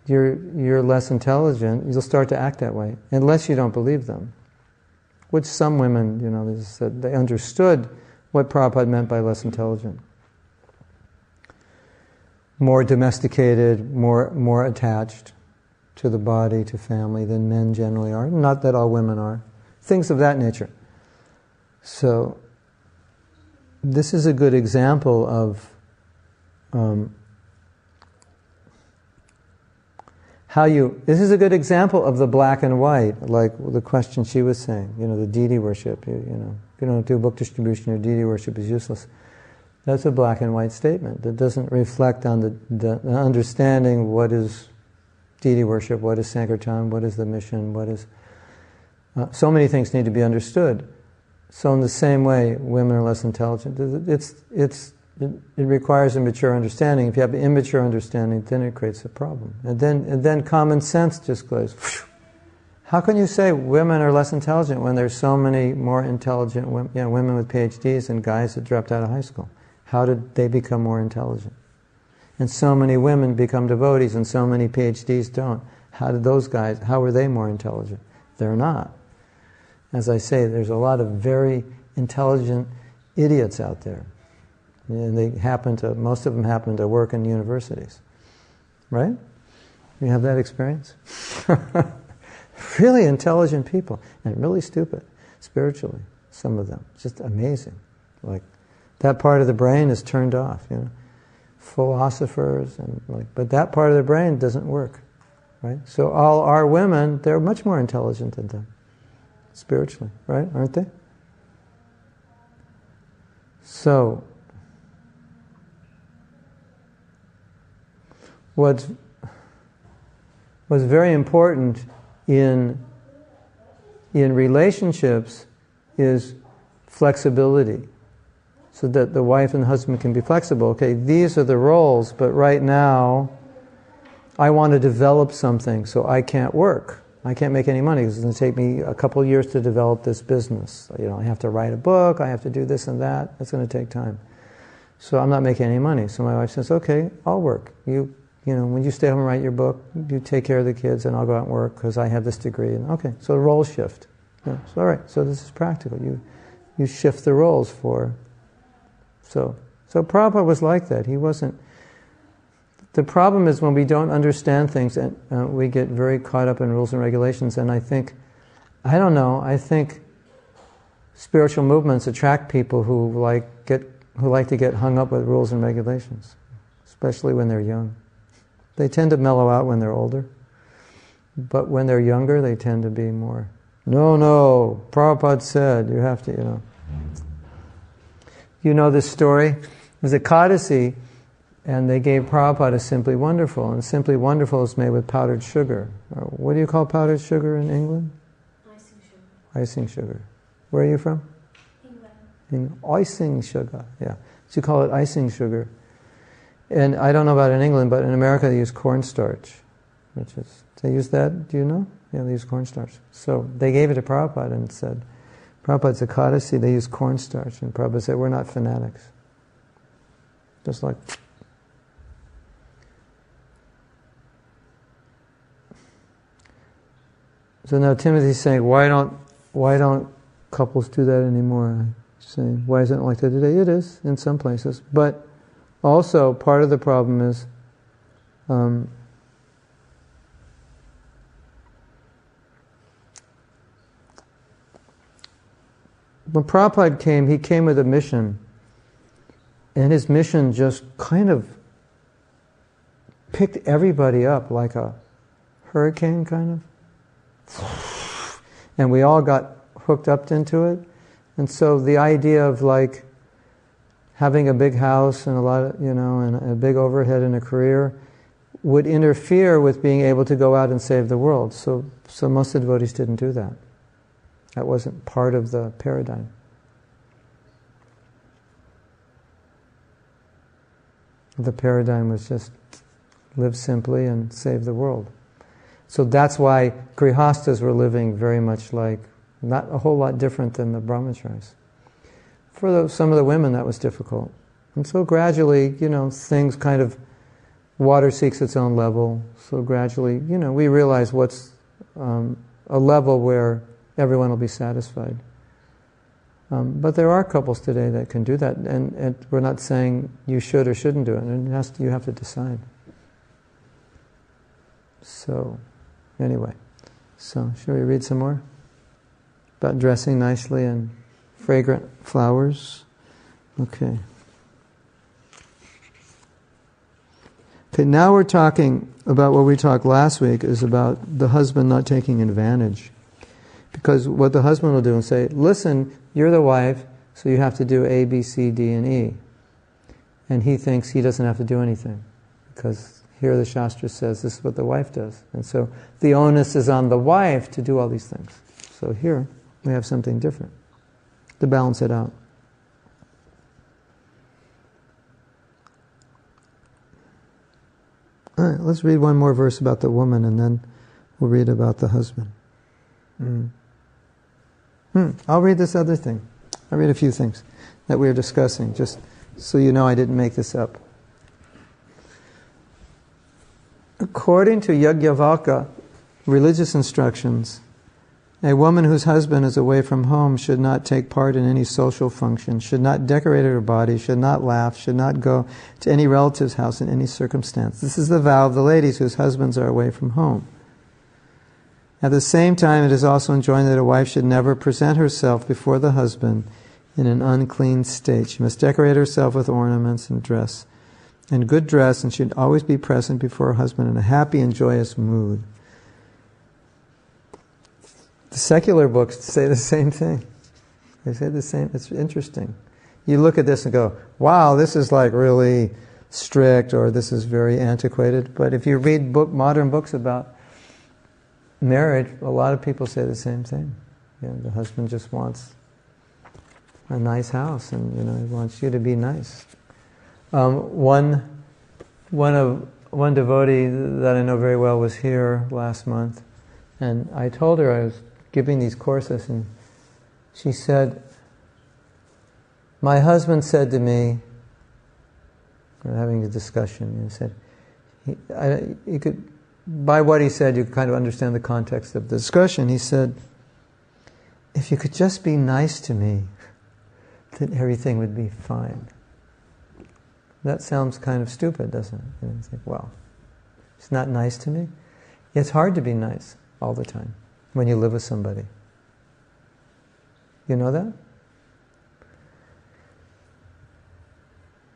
you're less intelligent, you'll start to act that way, unless you don't believe them. Which some women, they just said they understood what Prabhupada meant by less intelligent. More domesticated, more attached to the body, to family than men generally are. Not that all women are. Things of that nature. So, this is a good example of this is a good example of the black and white, like the question she was saying, the deity worship, if you don't do book distribution, your deity worship is useless. That's a black and white statement that doesn't reflect on the understanding what is deity worship, what is Sankirtan, what is the mission, what is... so many things need to be understood. So in the same way, women are less intelligent. It requires a mature understanding. If you have an immature understanding, then it creates a problem. And then common sense just goes, whew. How can you say women are less intelligent when there's so many more intelligent women with PhDs and guys that dropped out of high school? How did they become more intelligent? And so many women become devotees and so many PhDs don't. How were they more intelligent? They're not. As I say, there's a lot of very intelligent idiots out there. And most of them happen to work in universities. Right? You have that experience? Really intelligent people, and really stupid, spiritually, some of them. Just amazing. Like, that part of the brain is turned off, Philosophers, but that part of the brain doesn't work. right? So all our women, they're much more intelligent than them, spiritually, right? Aren't they? So, what's very important in relationships is flexibility, so that the wife and the husband can be flexible. Okay, these are the roles, but right now I want to develop something, so I can't work. I can't make any money because it's going to take me a couple of years to develop this business. I have to write a book, I have to do this and that. It's going to take time. So I'm not making any money. So my wife says, okay, I'll work. When you stay home and write your book, you take care of the kids and I'll go out and work because I have this degree. And okay, so the roles shift. Yeah, so all right, so this is practical. You shift the roles for... So Prabhupada was like that. He wasn't... The problem is when we don't understand things and we get very caught up in rules and regulations, and I think spiritual movements attract people who like to get hung up with rules and regulations, especially when they're young. They tend to mellow out when they're older, but when they're younger they tend to be more, no, Prabhupada said, you have to, You know this story? There's a Ekadasi, and they gave Prabhupada a Simply Wonderful, and Simply Wonderful is made with powdered sugar. What do you call powdered sugar in England? Icing sugar. Icing sugar. Where are you from? England. Icing sugar, yeah. So you call it icing sugar. And I don't know about in England, but in America they use cornstarch, they use that, do you know? Yeah, they use cornstarch. So they gave it to Prabhupada and said, Prabhupada's Ekadasi, they use cornstarch, and Prabhupada said, we're not fanatics. Just like... So now Timothy's saying, why don't couples do that anymore? Saying, why isn't it like that today? It is, in some places. But also, part of the problem is when Prabhupada came, he came with a mission. And his mission just kind of picked everybody up like a hurricane, kind of. And we all got hooked up into it. And so the idea of like having a big house and a lot of, and a big overhead and a career would interfere with being able to go out and save the world. So most of the devotees didn't do that. That wasn't part of the paradigm. The paradigm was just live simply and save the world. So that's why Grihastas were living very much like, not a whole lot different than the brahmacharis. For some of the women that was difficult. And so gradually, things kind of, water seeks its own level. So gradually, we realize what's a level where everyone will be satisfied. But there are couples today that can do that, and we're not saying you should or shouldn't do it, and you have to decide. So, anyway, shall we read some more? About dressing nicely and fragrant flowers. Okay. Okay, now we're talking about what we talked last week, is about the husband not taking advantage. Because what the husband will do and say, listen, you're the wife, so you have to do A, B, C, D, and E. And he thinks he doesn't have to do anything. Because here the Shastra says this is what the wife does. And so the onus is on the wife to do all these things. So here we have something different to balance it out. All right, let's read one more verse about the woman and then we'll read about the husband. I'll read this other thing. I'll read a few things that we were discussing, just so you know I didn't make this up. According to Yajnavalkya religious instructions, a woman whose husband is away from home should not take part in any social function, should not decorate her body, should not laugh, should not go to any relative's house in any circumstance. This is the vow of the ladies whose husbands are away from home. At the same time, it is also enjoined that a wife should never present herself before the husband in an unclean state. She must decorate herself with ornaments and dress, and good dress, and should always be present before her husband in a happy and joyous mood. The secular books say the same thing. They say the same. It's interesting. You look at this and go, wow, this is like really strict, or this is very antiquated. But if you read modern books about marriage, a lot of people say the same thing. The husband just wants a nice house, and he wants you to be nice. One devotee that I know very well was here last month, and I told her I was giving these courses, and she said, my husband said to me, we're having a discussion, he said, you could, by what he said, you could kind of understand the context of the discussion. He said, if you could just be nice to me, then everything would be fine. That sounds kind of stupid, doesn't it? And it's like, well, it's not nice to me. It's hard to be nice all the time when you live with somebody. You know that?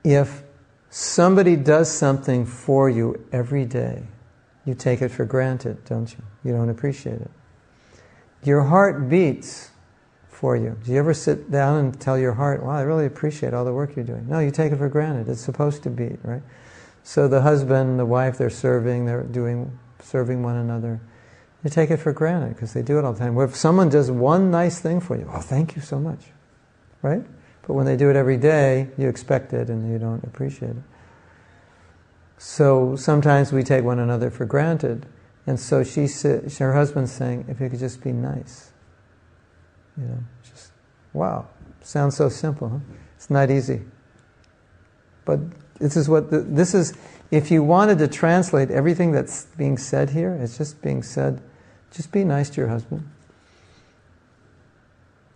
If somebody does something for you every day, you take it for granted, don't you? You don't appreciate it. Your heart beats for you. Do you ever sit down and tell your heart, wow, I really appreciate all the work you're doing? No, you take it for granted. It's supposed to beat, right? So the husband, the wife, they're serving one another. You take it for granted because they do it all the time. Where if someone does one nice thing for you, oh, thank you so much, right? But when they do it every day, you expect it and you don't appreciate it. So sometimes we take one another for granted. And so her husband's saying, if you could just be nice. Just, wow, sounds so simple, huh? It's not easy. But this is, if you wanted to translate everything that's being said here, it's just being said, just be nice to your husband.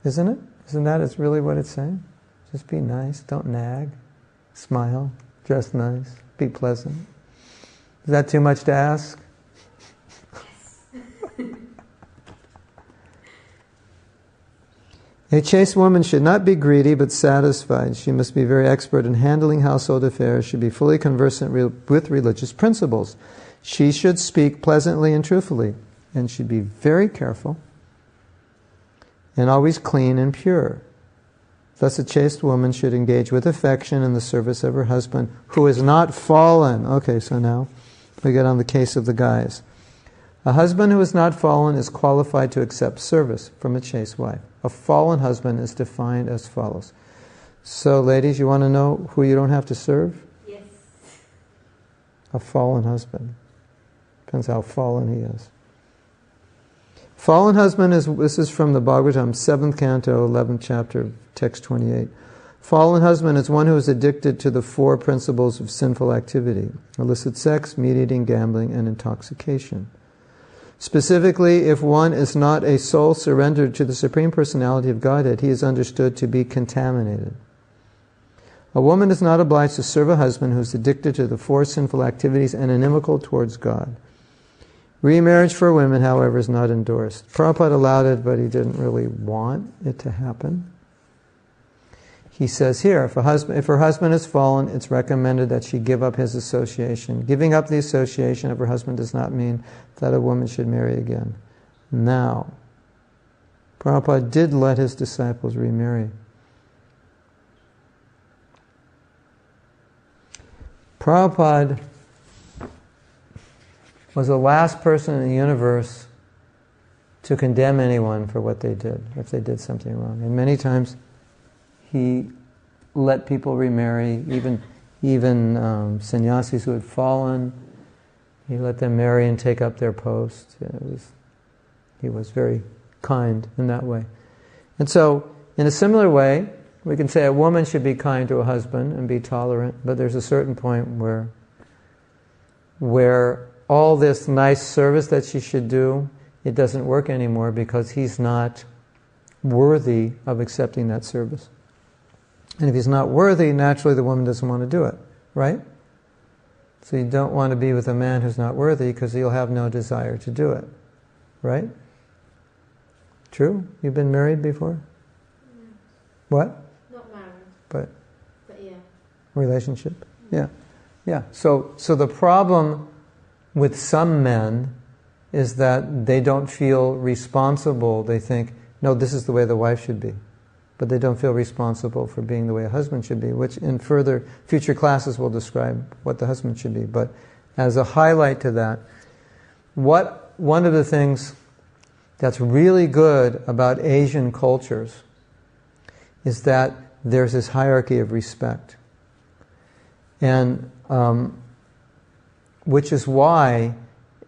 Isn't it? Isn't that it's really what it's saying? Just be nice, don't nag, smile, dress nice, be pleasant. Is that too much to ask? A chaste woman should not be greedy but satisfied. She must be very expert in handling household affairs, should be fully conversant with religious principles. She should speak pleasantly and truthfully, and should be very careful and always clean and pure. Thus a chaste woman should engage with affection in the service of her husband, who is not fallen. Okay, so now we get on the case of the guys. A husband who is not fallen is qualified to accept service from a chaste wife. A fallen husband is defined as follows. So, ladies, you want to know who you don't have to serve? Yes. A fallen husband. Depends how fallen he is. Fallen husband this is from the Bhagavatam, 7th canto, 11th chapter, text 28. Fallen husband is one who is addicted to the 4 principles of sinful activity: illicit sex, meat eating, gambling, and intoxication. Specifically, if one is not a soul surrendered to the Supreme Personality of Godhead, he is understood to be contaminated. A woman is not obliged to serve a husband who is addicted to the 4 sinful activities and inimical towards God. Remarriage for women, however, is not endorsed. Prabhupada allowed it, but he didn't really want it to happen. He says here, if her husband is fallen, it's recommended that she give up his association. Giving up the association of her husband does not mean that a woman should marry again. Now, Prabhupada did let his disciples remarry. Prabhupada was the last person in the universe to condemn anyone for what they did, if they did something wrong. And many times he let people remarry, even sannyasis who had fallen. He let them marry and take up their post. He was very kind in that way. And so, in a similar way, we can say a woman should be kind to a husband and be tolerant, but there's a certain point where all this nice service that she should do, it doesn't work anymore because he's not worthy of accepting that service. And if he's not worthy, naturally the woman doesn't want to do it, right? So you don't want to be with a man who's not worthy because he'll have no desire to do it, right? True? You've been married before? No. What? Not married. But yeah. Relationship? Yeah. Yeah. So the problem with some men is that they don't feel responsible. They think, no, this is the way the wife should be. But they don't feel responsible for being the way a husband should be, which in further future classes will describe what the husband should be. But as a highlight to that, one of the things that's really good about Asian cultures is that there's this hierarchy of respect. And which is why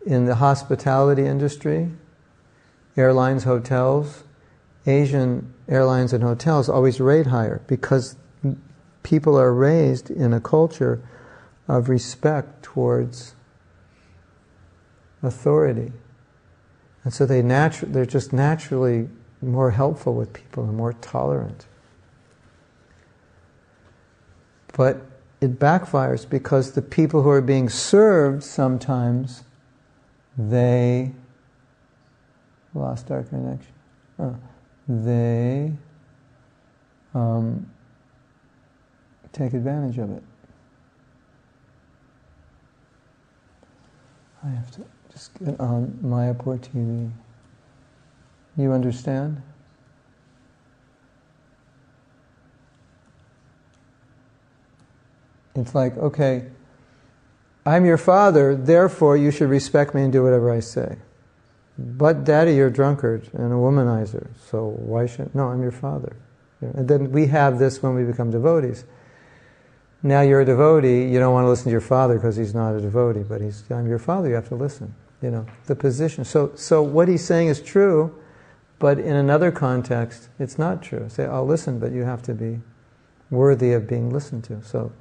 in the hospitality industry, airlines, hotels, Asian airlines and hotels always rate higher because people are raised in a culture of respect towards authority. And so they're just naturally more helpful with people and more tolerant. But it backfires because the people who are being served sometimes, they lost our connection. They take advantage of it. I have to just get on Mayapur TV. You understand? It's like, okay, I'm your father, therefore you should respect me and do whatever I say. But Daddy, you're a drunkard and a womanizer, so why should... No, I'm your father. And then we have this when we become devotees. Now you're a devotee, you don't want to listen to your father because he's not a devotee, but I'm your father, you have to listen. The position. So what he's saying is true, but in another context, it's not true. Say, I'll listen, but you have to be worthy of being listened to. So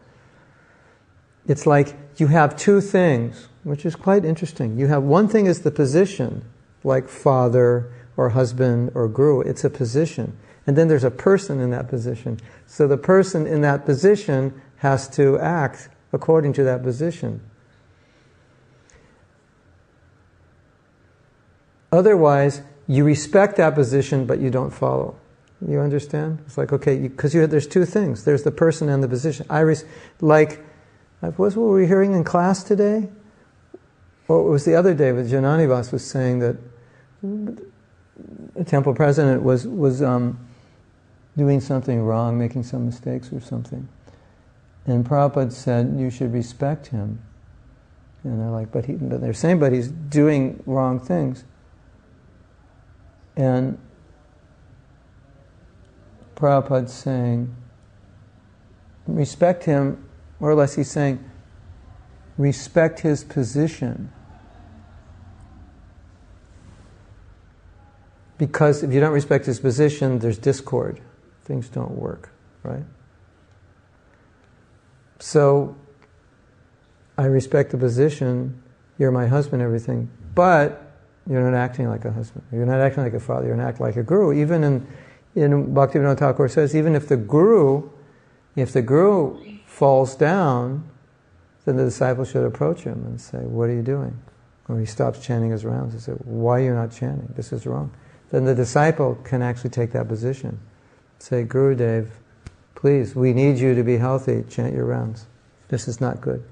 it's like you have two things, which is quite interesting. You have one thing is the position, like father or husband or guru. It's a position. And then there's a person in that position. So the person in that position has to act according to that position. Otherwise, you respect that position, but you don't follow. You understand? It's like, okay, because there's two things. There's the person and the position. What were we hearing in class today? Well, it was the other day with Jananivas was saying that the temple president was doing something wrong, making some mistakes or something. And Prabhupada said, you should respect him. And they're like, but they're saying, but he's doing wrong things. And Prabhupada's saying, respect him, more or less he's saying, respect his position. Because if you don't respect his position, there's discord. Things don't work, right? So, I respect the position, you're my husband, everything, but you're not acting like a husband. You're not acting like a father, you're not acting like a guru. Even in Bhaktivinoda Thakur says, even if the guru falls down, then the disciple should approach him and say, what are you doing? When he stops chanting his rounds, he says, why are you not chanting? This is wrong. Then the disciple can actually take that position. Say, Gurudev, please, we need you to be healthy, chant your rounds. This is not good.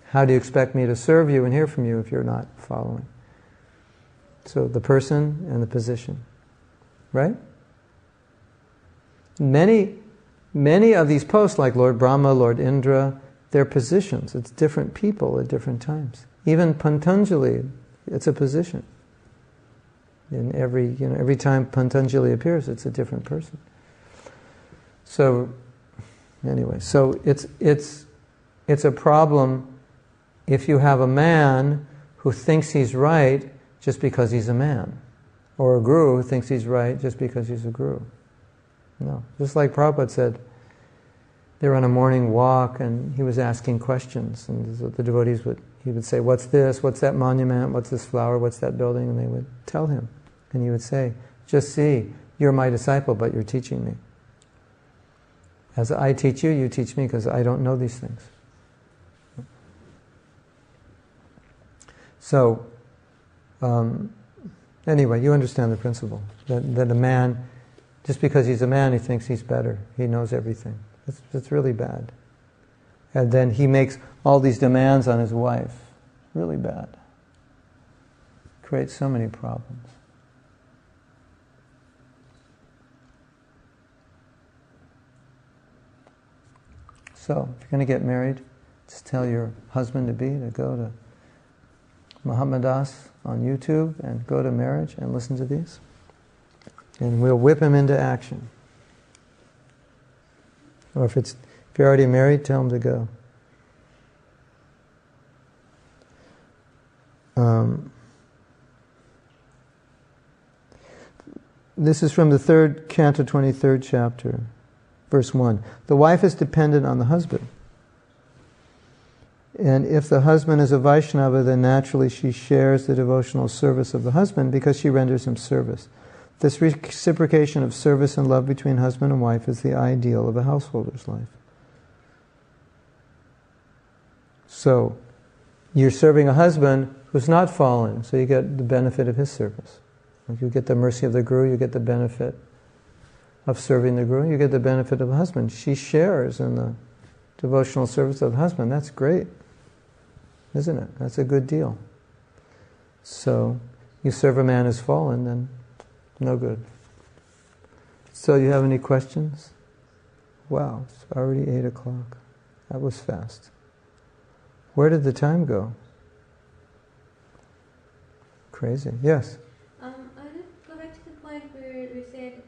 How do you expect me to serve you and hear from you if you're not following? So the person and the position. Right? Many of these posts, like Lord Brahma, Lord Indra, they're positions. It's different people at different times. Even Patanjali, it's a position. In every time Patanjali appears, it's a different person. So, anyway, it's a problem if you have a man who thinks he's right just because he's a man, or a guru who thinks he's right just because he's a guru. No, just like Prabhupada said, they were on a morning walk and he was asking questions, and the devotees he would say, what's this, what's that monument, what's this flower, what's that building, and they would tell him. And he would say, just see, you're my disciple, but you're teaching me. As I teach you, you teach me, because I don't know these things. So, anyway, you understand the principle. That a man, just because he's a man, he thinks he's better. He knows everything. It's really bad. And then he makes all these demands on his wife. Really bad. creates so many problems. So, if you're going to get married, just tell your husband-to-be to go to Muhammadas on YouTube and go to marriage and listen to these. And we'll whip him into action. Or if you're already married, tell him to go. This is from the 3rd canto, 23rd chapter, verse 1. The wife is dependent on the husband. And if the husband is a Vaishnava, then naturally she shares the devotional service of the husband because she renders him service. This reciprocation of service and love between husband and wife is the ideal of a householder's life. So, you're serving a husband who's not fallen, so you get the benefit of his service. You get the mercy of the Guru, you get the benefit of serving the Guru, you get the benefit of the husband. She shares in the devotional service of the husband. That's great, isn't it? That's a good deal. So, you serve a man who's fallen, then no good. So, you have any questions? Wow, it's already 8 o'clock. That was fast. Where did the time go? Crazy. Yes? I want to go back to the point where we said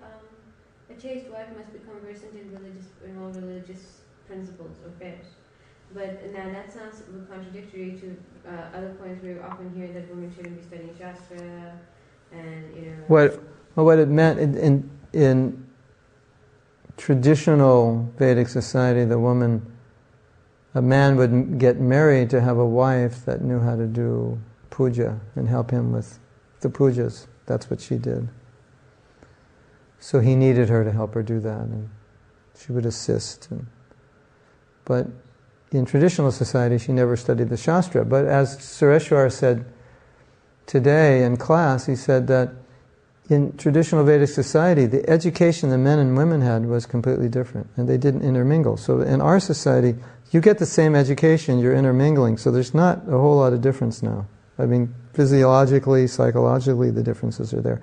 a chaste wife must be conversant in all religious principles or affairs. But now that sounds contradictory to other points we often hear that women shouldn't be studying Shastra and, What it meant in traditional Vedic society, a man would get married to have a wife that knew how to do puja and help him with the pujas. That's what she did. So he needed her to help her do that, and she would assist. But in traditional society, she never studied the Shastra. But as Sureshwar said today in class, he said that in traditional Vedic society, the education the men and women had was completely different, and they didn't intermingle. So in our society, you get the same education, you're intermingling, so there's not a whole lot of difference now. I mean, physiologically, psychologically, the differences are there.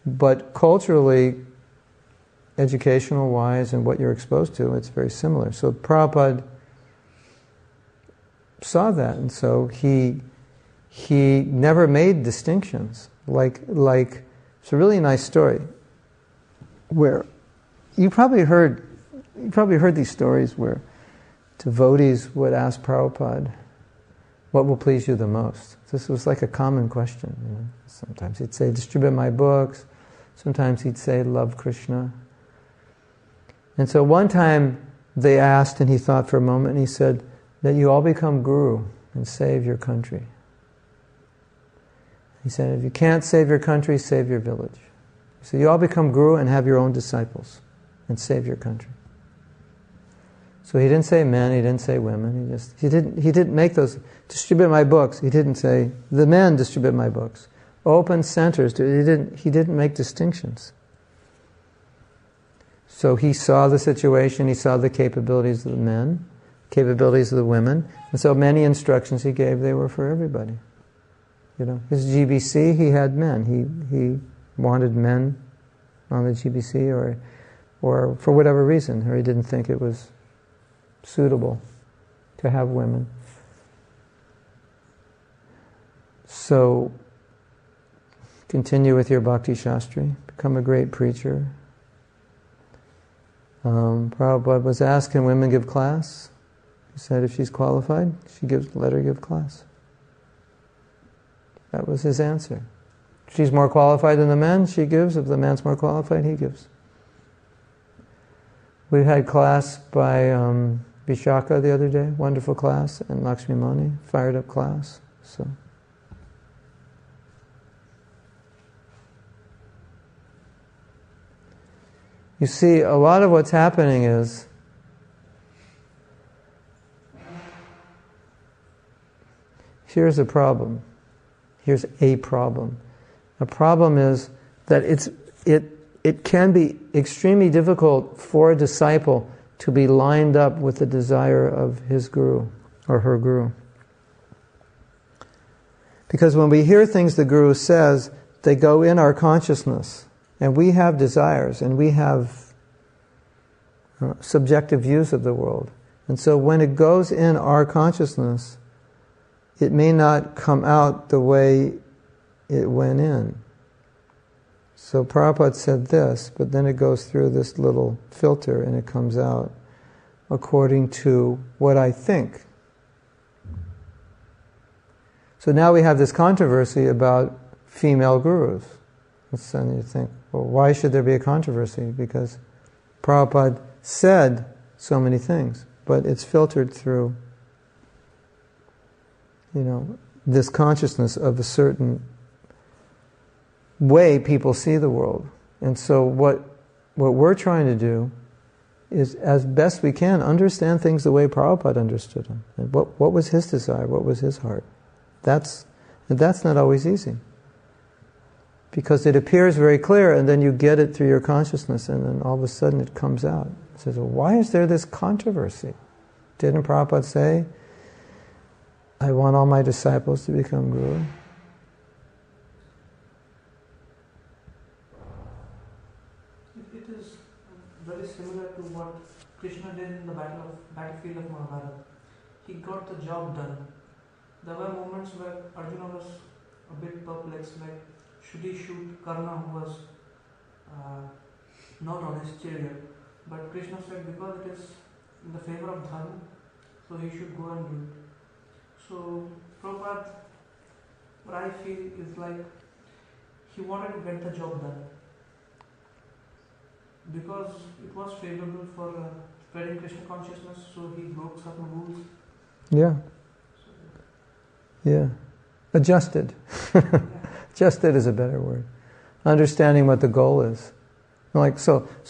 But culturally, educational-wise, and what you're exposed to, it's very similar. So Prabhupada saw that, and so he never made distinctions. It's a really nice story where you probably heard these stories where devotees would ask Prabhupada, what will please you the most? This was like a common question. You know? Sometimes he'd say, distribute my books. Sometimes he'd say, love Krishna. And so one time they asked, and he thought for a moment, and he said, that you all become guru and save your country. He said, if you can't save your country, save your village. So you all become guru and have your own disciples and save your country. So he didn't say men, he didn't say women, he didn't make those, distribute my books. He didn't say, the men distribute my books. Open centers, he didn't make distinctions. So he saw the situation, he saw the capabilities of the men, capabilities of the women, and so many instructions he gave, they were for everybody. You know, his GBC, he had men. He wanted men on the GBC, or for whatever reason, or he didn't think it was suitable to have women. So, continue with your Bhakti Shastri, become a great preacher. Prabhupada was asked, can women give class? He said if she's qualified, let her give class. That was his answer. If she's more qualified than the men, she gives. If the man's more qualified, he gives. We had class by Vishaka the other day, wonderful class, and Lakshmi Mani, fired up class. So, you see, a lot of what's happening is here's a problem. Here's a problem. A problem is that it can be extremely difficult for a disciple to be lined up with the desire of his guru or her guru. Because when we hear things the Guru says, they go in our consciousness. And we have desires, and we have subjective views of the world. And so when it goes in our consciousness, it may not come out the way it went in. So Prabhupada said this, but then it goes through this little filter and it comes out according to what I think. So now we have this controversy about female gurus. And you think, well, why should there be a controversy? Because Prabhupada said so many things, but it's filtered through, this consciousness of a certain way people see the world. And so what we're trying to do is, as best we can, understand things the way Prabhupada understood them. And what was his desire? What was his heart? That's not always easy. Because it appears very clear, and then you get it through your consciousness, and then all of a sudden it comes out. It says, well, why is there this controversy? Didn't Prabhupada say, I want all my disciples to become guru? It is very similar to what Krishna did in the battlefield of Mahabharata. He got the job done. There were moments where Arjuna was a bit perplexed, like, should he shoot Karna, who was not on his chariot? But Krishna said, because it is in the favor of Dharma, so he should go and do it. So Prabhupada, what I feel is like, he wanted to get the job done. Because it was favorable for spreading Krishna consciousness, so he broke certain rules. Yeah. Yeah. Adjusted. Adjusted is a better word. Understanding what the goal is. Like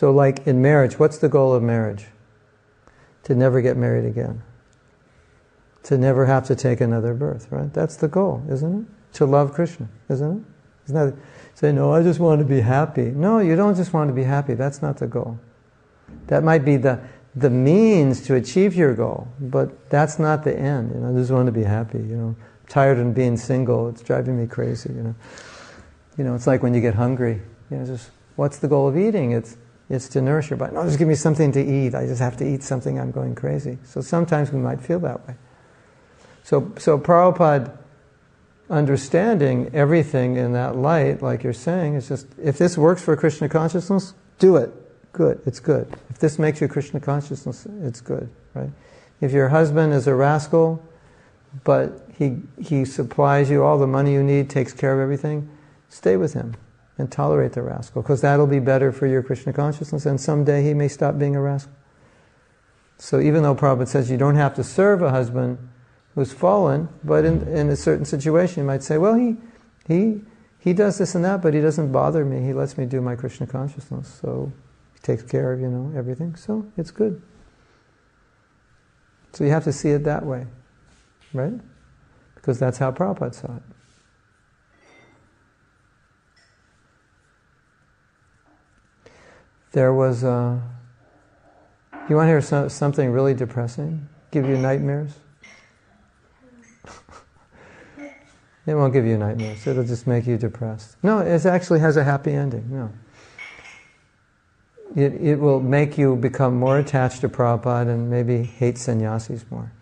like in marriage, what's the goal of marriage? To never get married again. To never have to take another birth, right? That's the goal, isn't it? To love Krishna, isn't it? Isn't that, say, no, I just want to be happy. No, you don't just want to be happy. That's not the goal. That might be the means to achieve your goal, but that's not the end. I just want to be happy, Tired of being single, it's driving me crazy, it's like when you get hungry, just what's the goal of eating? It's to nourish your body. No, just give me something to eat. I just have to eat something, I'm going crazy. So sometimes we might feel that way. So Prabhupada understanding everything in that light, like you're saying, is just, if this works for Krishna consciousness, do it. Good, it's good. If this makes you Krishna consciousness, it's good, right? If your husband is a rascal, but he supplies you all the money you need, takes care of everything, stay with him and tolerate the rascal, because that'll be better for your Krishna consciousness, and someday he may stop being a rascal. So even though Prabhupada says you don't have to serve a husband who's fallen, but in a certain situation you might say, well, he does this and that, but he doesn't bother me. He lets me do my Krishna consciousness, so he takes care of, everything, so it's good. So you have to see it that way, right? Because that's how Prabhupada saw it. There was you want to hear something really depressing? Give you nightmares? It won't give you nightmares. It'll just make you depressed. No, it actually has a happy ending. No. It will make you become more attached to Prabhupada and maybe hate sannyasis more.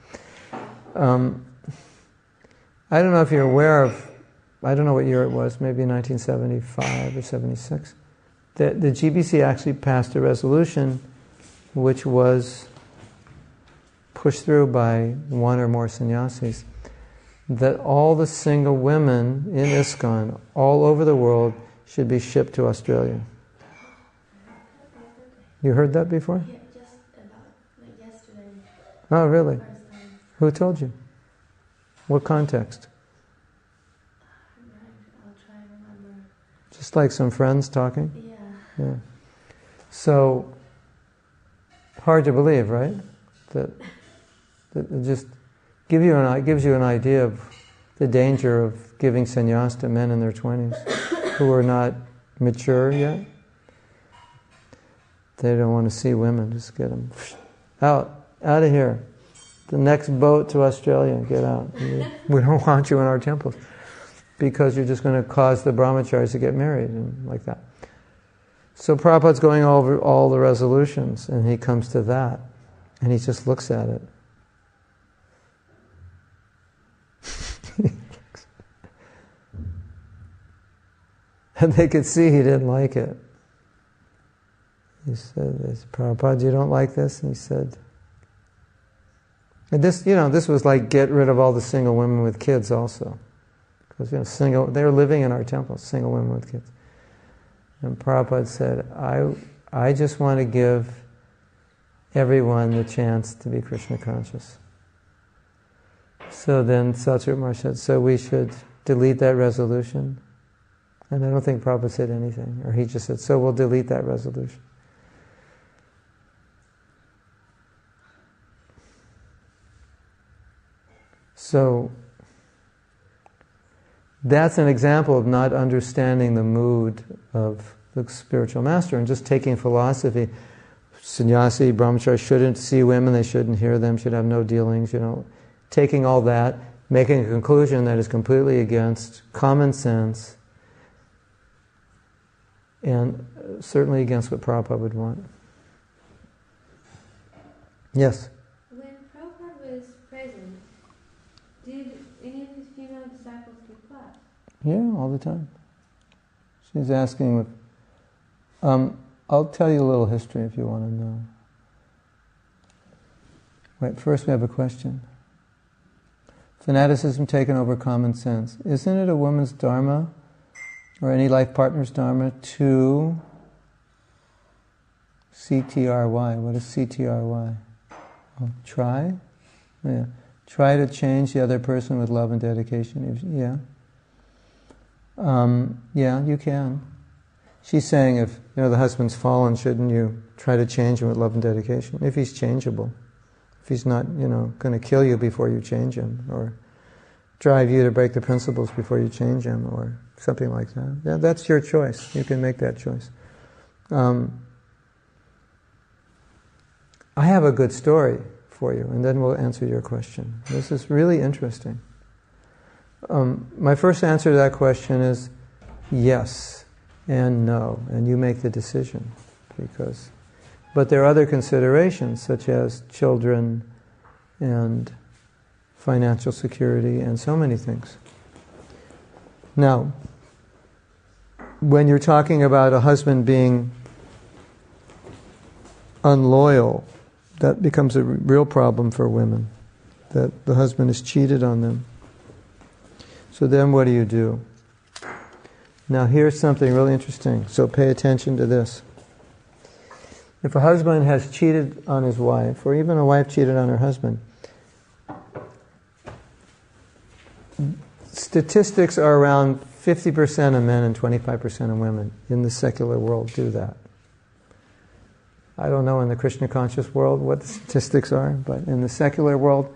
I don't know if you're aware of, I don't know what year it was, maybe 1975 or 76. The GBC actually passed a resolution which was pushed through by one or more sannyasis, that all the single women in ISKCON all over the world should be shipped to Australia. You heard that before? Yeah, just about yesterday. Oh, really? Who told you? What context? I'll try to remember. Just like some friends talking? Yeah. So, hard to believe, right? That it just gives you an idea of the danger of giving sannyas to men in their 20s who are not mature yet. They don't want to see women. Just get them out of here. The next boat to Australia, get out. We don't want you in our temples. because you're just going to cause the brahmacharis to get married and like that. So Prabhupada's going over all the resolutions, and he comes to that, and he just looks at it. And they could see he didn't like it. He said, Prabhupada, you don't like this? And he said, and this, this was like get rid of all the single women with kids also. Because, they were living in our temple, single women with kids. And Prabhupada said, I just want to give everyone the chance to be Krishna conscious. So then Satsuru Maharaj said, so we should delete that resolution? And I don't think Prabhupada said anything. Or he just said, so we'll delete that resolution. So that's an example of not understanding the mood of the spiritual master and just taking philosophy. Sannyasi, brahmachari shouldn't see women, they shouldn't hear them, should have no dealings, Taking all that, making a conclusion that is completely against common sense and certainly against what Prabhupada would want. Yes? When Prabhupada was present, did any of his female disciples give class? Yeah, all the time. She's asking, I'll tell you a little history if you want to know. Wait, first we have a question. Fanaticism taken over common sense. Isn't it a woman's dharma, or any life partner's dharma, to CTRY? What is CTRY? Oh, try? Yeah. Try to change the other person with love and dedication. Yeah. Yeah, you can. She's saying if the husband's fallen, shouldn't you try to change him with love and dedication? If he's changeable. If he's not, going to kill you before you change him, or drive you to break the principles before you change him, or something like that. Yeah, that's your choice. You can make that choice. I have a good story for you, and then we'll answer your question. This is really interesting. My first answer to that question is yes and no, and you make the decision. But there are other considerations, such as children and financial security and so many things. Now, when you're talking about a husband being unloyal, that becomes a real problem for women, that the husband has cheated on them. So then what do? Now here's something really interesting, so pay attention to this. If a husband has cheated on his wife, or even a wife cheated on her husband, statistics are around 50% of men and 25% of women in the secular world do that. I don't know in the Krishna conscious world what the statistics are, but in the secular world.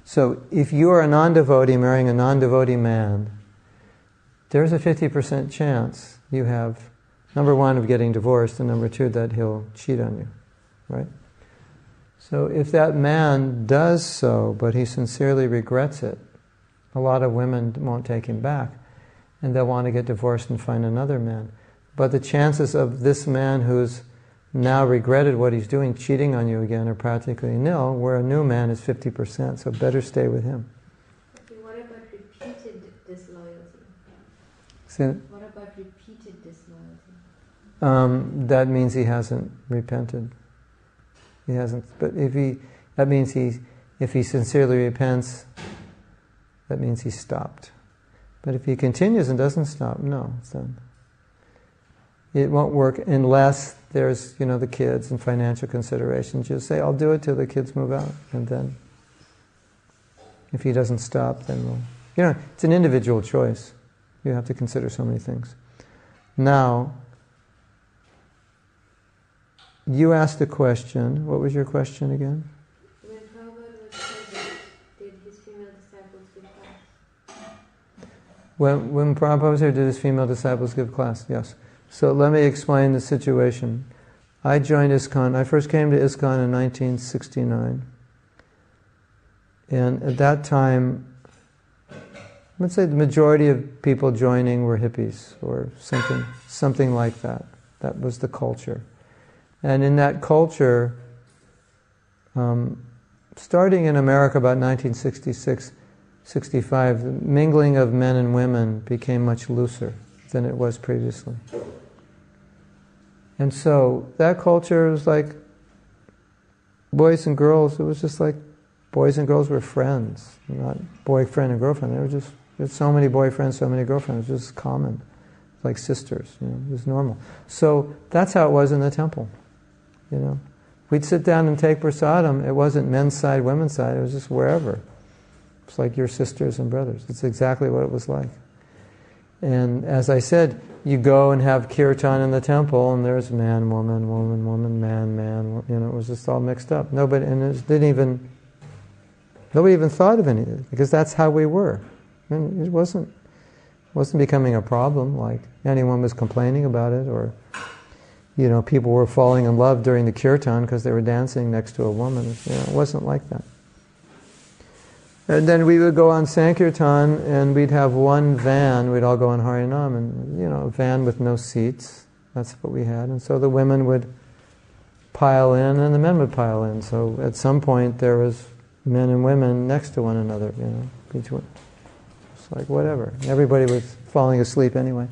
So if you are a non-devotee marrying a non-devotee man, there's a 50% chance you have, number one, of getting divorced, and number two, that he'll cheat on you, right? So if that man does so, but he sincerely regrets it, a lot of women won't take him back, and they'll want to get divorced and find another man. But the chances of this man who's now regretted what he's doing, cheating on you again, are practically nil, where a new man is 50%, so better stay with him. Okay, what about repeated disloyalty? What about repeated disloyalty? That means he hasn't repented. He hasn't. But that means if he sincerely repents, that means he stopped. But if he continues and doesn't stop, no, then it won't work unless there's, the kids and financial considerations. Just say, I'll do it till the kids move out, and then if he doesn't stop, then we'll. It's an individual choice. You have to consider so many things. Now, you asked a question. What was your question again? When Prabhupada was present, did his female disciples give class? When Prabhupada was here, did his female disciples give class? Yes. So let me explain the situation. I joined ISKCON. I first came to ISKCON in 1969. And at that time, Let's say the majority of people joining were hippies or something like that. That was the culture. And in that culture, starting in America about 1966, 65, the mingling of men and women became much looser than it was previously. And so that culture was like boys and girls, it was just like boys and girls were friends, not boyfriend and girlfriend. They were just, there's so many boyfriends, so many girlfriends, it was just common, like sisters, it was normal. So that's how it was in the temple, We'd sit down and take prasadam, it wasn't men's side, women's side, it was just wherever. It's like your sisters and brothers. It's exactly what it was like. And as I said, you go and have kirtan in the temple, and there's man, woman, woman, woman, man, man. It was just all mixed up. Nobody even thought of anything, because that's how we were. And it wasn't becoming a problem. Like anyone was complaining about it, or people were falling in love during the kirtan because they were dancing next to a woman. It wasn't like that. And then we would go on Sankirtan, and we'd have one van. We'd all go on Harinam, and a van with no seats. That's what we had. And so the women would pile in, and the men would pile in. So at some point there was men and women next to one another. Between. It's like whatever. Everybody was falling asleep anyway,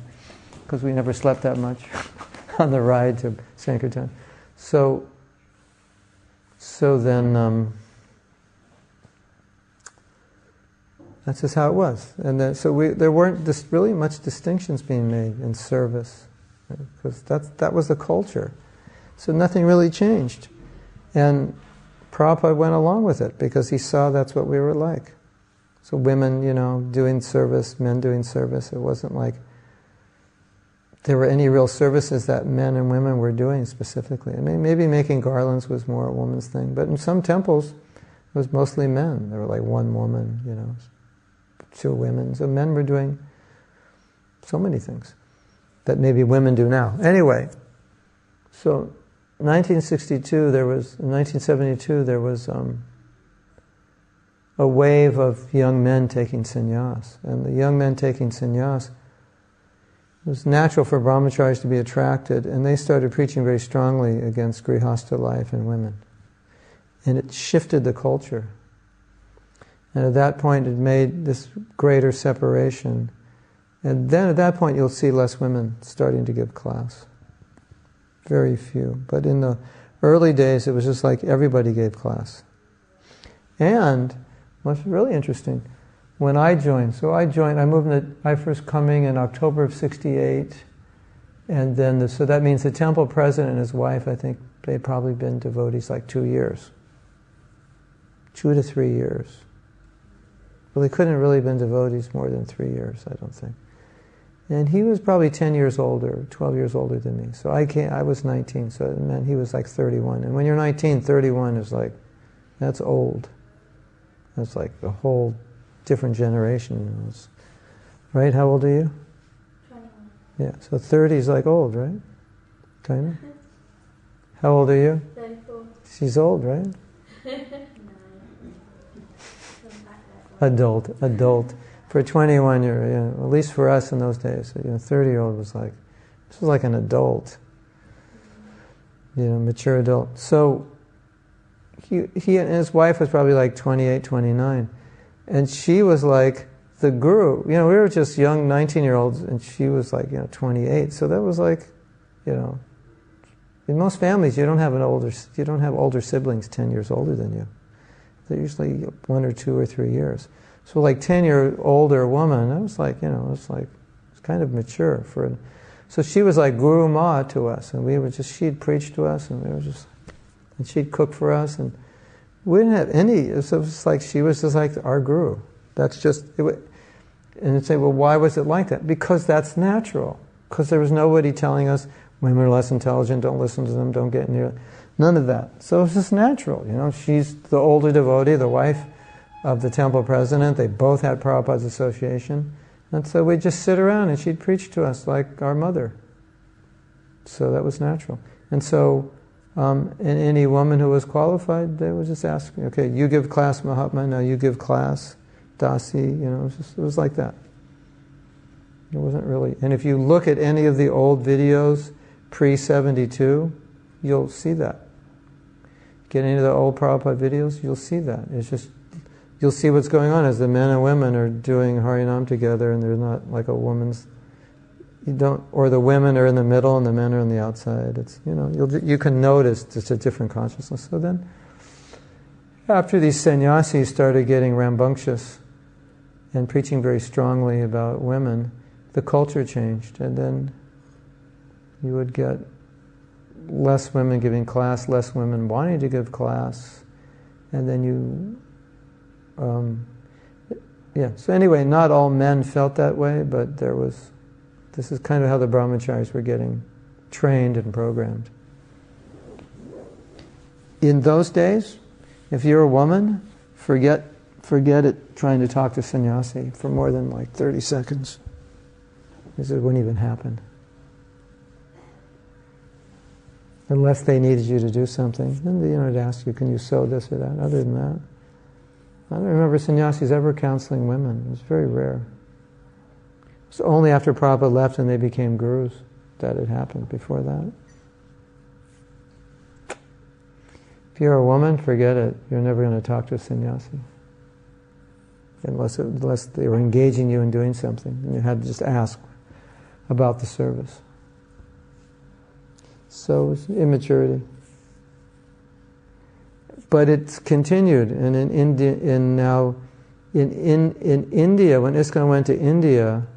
because we never slept that much on the ride to Sankirtan. So then. That's just how it was. And there weren't really much distinctions being made in service, because that was the culture. So nothing really changed. And Prabhupada went along with it, because he saw that's what we were like. So women, doing service, men doing service. It wasn't like there were any real services that men and women were doing specifically. I mean, maybe making garlands was more a woman's thing, but in some temples, it was mostly men. There were like one woman, 2 women. So men were doing so many things that maybe women do now. Anyway, so 1972, in 1972, there was a wave of young men taking sannyas. And the young men taking sannyas, it was natural for brahmacharis to be attracted, and they started preaching very strongly against grihastha life and women. And it shifted the culture. And at that point, it made this greater separation. And then at that point, you'll see less women starting to give class. Very few. But in the early days, it was just like everybody gave class. And what's really interesting, when I joined, I first coming in October of 68, and then, so that means the temple president and his wife, I think they'd probably been devotees like 2 years. 2 to 3 years. Well, they couldn't have really been devotees more than 3 years, I don't think. And he was probably 10 years older, 12 years older than me. So I was 19, so it meant he was like 31. And when you're 19, 31 is like, that's old. That's like a whole different generation. Right? How old are you? 21. Yeah, so 30 is like old, right? Kind of? How old are you? 34. She's old, right? Adult. For a 21-year, at least for us in those days, 30-year-old was like, this was like an adult, mature adult. So he and his wife was probably like 28, 29, and she was like the guru. We were just young 19-year-olds, and she was like 28. So that was like, in most families you don't have older siblings 10 years older than you. They're usually 1 or 2 or 3 years. So like 10-year older woman, that was like, it's kind of mature so she was like Guru Ma to us, and she'd preach to us, and and she'd cook for us, and we didn't have any, it was like she was just like our guru. That's just, and you'd say, well, why was it like that? Because that's natural. Because there was nobody telling us, women are less intelligent, don't listen to them, don't get near. None of that. So it's just natural, She's the older devotee, the wife of the temple president. They both had Prabhupada's association. And so we'd just sit around and she'd preach to us like our mother. So that was natural. And so any woman who was qualified, they would just ask me, okay, you give class, Mahatma, now you give class. dasi, it was like that. It wasn't really. And if you look at any of the old videos pre-72, you'll see that. Get into the old Prabhupada videos, you'll see that. It's just, you'll see what's going on as the men and women are doing Harinam together, and there's not like a woman's, or the women are in the middle and the men are on the outside. It's, you can notice just a different consciousness. So then, after these sannyasis started getting rambunctious and preaching very strongly about women, the culture changed, and then you would get less women giving class, less women wanting to give class, and then so anyway, not all men felt that way, but this is kind of how the brahmacharis were getting trained and programmed. In those days, if you're a woman, forget it trying to talk to sannyasi for more than like 30 seconds. This wouldn't even happen. Unless they needed you to do something. Then they'd ask you, can you sew this or that? Other than that, I don't remember sannyasis ever counseling women. It was very rare. It was only after Prabhupada left and they became gurus that it happened. Before that, if you're a woman, forget it. You're never going to talk to a sannyasi. Unless they were engaging you in doing something. And you had to just ask about the service. So it's immaturity. But it's continued, and in India, in India, when ISKCON went to India,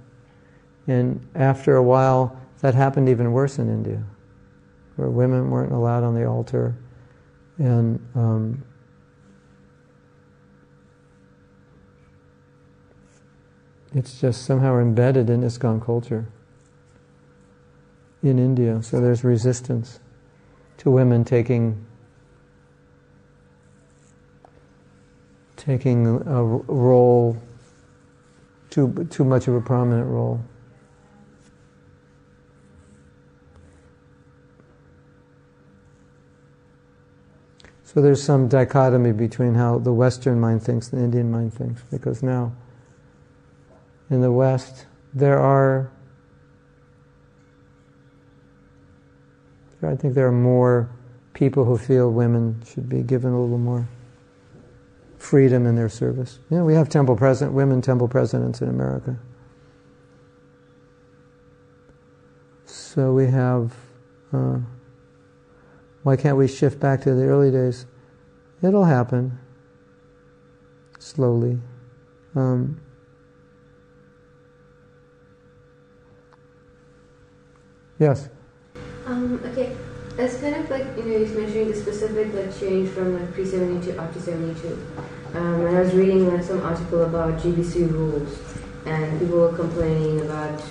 and after a while, that happened even worse in India, where women weren't allowed on the altar, and it's just somehow embedded in ISKCON culture in India. So there's resistance to women taking a role, too much of a prominent role. So there's some dichotomy between how the Western mind thinks and the Indian mind thinks, because now in the West I think there are more people who feel women should be given a little more freedom in their service. We have women temple presidents in America. So we have, why can't we shift back to the early days? It'll happen, slowly. Yes? Okay, as kind of like, you're mentioning the specific change from pre-72 up to 72. And I was reading some article about GBC rules, and people were complaining about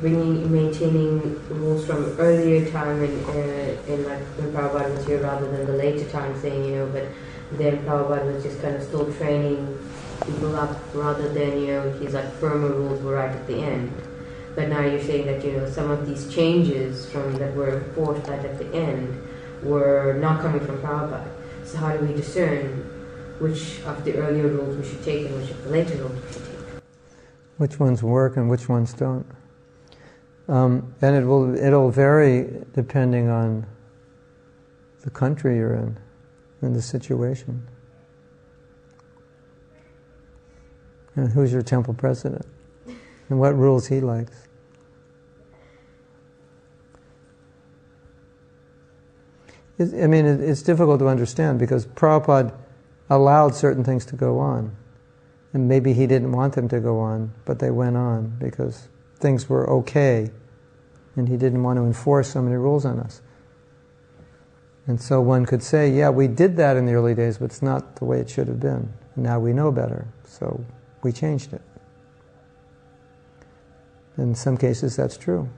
maintaining rules from earlier time in when Prabhupada was here rather than the later time, saying, but then Prabhupada was just kind of still training people up rather than, his firmer rules were right at the end. But now you're saying that, some of these changes that were enforced right at the end were not coming from Prabhupada. So how do we discern which of the earlier rules we should take and which of the later rules we should take? Which ones work and which ones don't. And it'll vary depending on the country you're in and the situation. And who's your temple president? And what rules he likes. It's difficult to understand because Prabhupada allowed certain things to go on. And maybe he didn't want them to go on, but they went on because things were okay. And he didn't want to enforce so many rules on us. And so one could say, yeah, we did that in the early days, but it's not the way it should have been. And now we know better, so we changed it. In some cases that's true.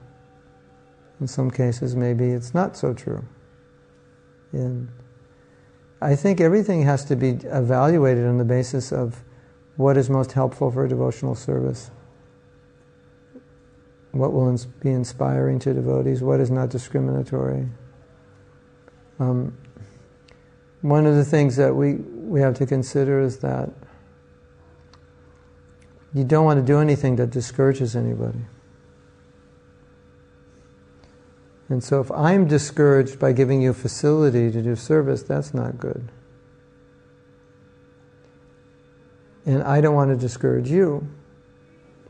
In some cases maybe it's not so true. And I think everything has to be evaluated on the basis of what is most helpful for devotional service. What will be inspiring to devotees, what is not discriminatory. One of the things that we have to consider is that you don't want to do anything that discourages anybody. And so if I'm discouraged by giving you facility to do service, that's not good. And I don't want to discourage you.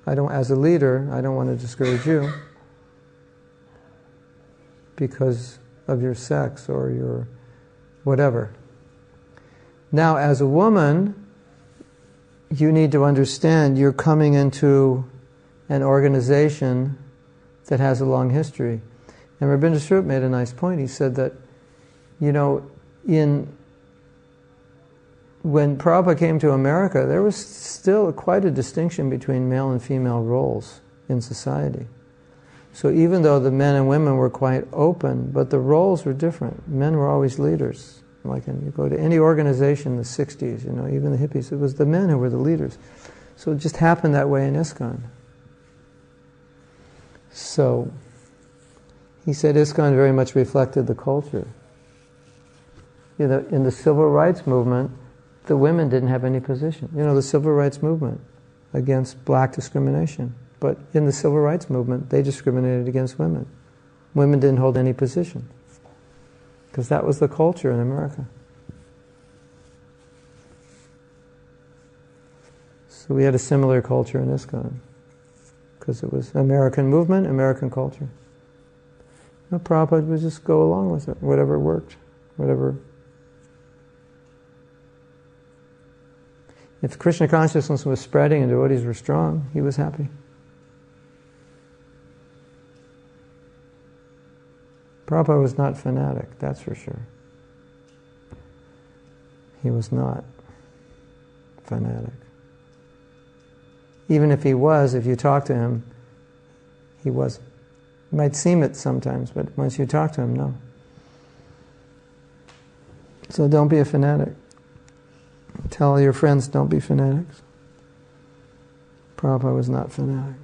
As a leader, I don't want to discourage you because of your sex or your whatever. Now, as a woman, you need to understand you're coming into an organization that has a long history. And Rabindra Swarup made a nice point. He said that, when Prabhupada came to America, there was still quite a distinction between male and female roles in society. So even though the men and women were quite open, but the roles were different. Men were always leaders. Like you go to any organization in the 60s, even the hippies, it was the men who were the leaders. So it just happened that way in ISKCON. So he said ISKCON very much reflected the culture. In the civil rights movement, the women didn't have any position. The civil rights movement against black discrimination. But in the civil rights movement, they discriminated against women. Women didn't hold any position. Because that was the culture in America. So we had a similar culture in ISKCON. Because it was American movement, American culture. Prabhupada would just go along with it, whatever worked, whatever. If Krishna consciousness was spreading and devotees were strong, he was happy. Prabhupada was not fanatic, that's for sure. He was not fanatic. Even if he was, if you talk to him, he wasn't. It might seem it sometimes, but once you talk to him, no. So don't be a fanatic. Tell your friends, don't be fanatics. Prabhupada was not fanatic.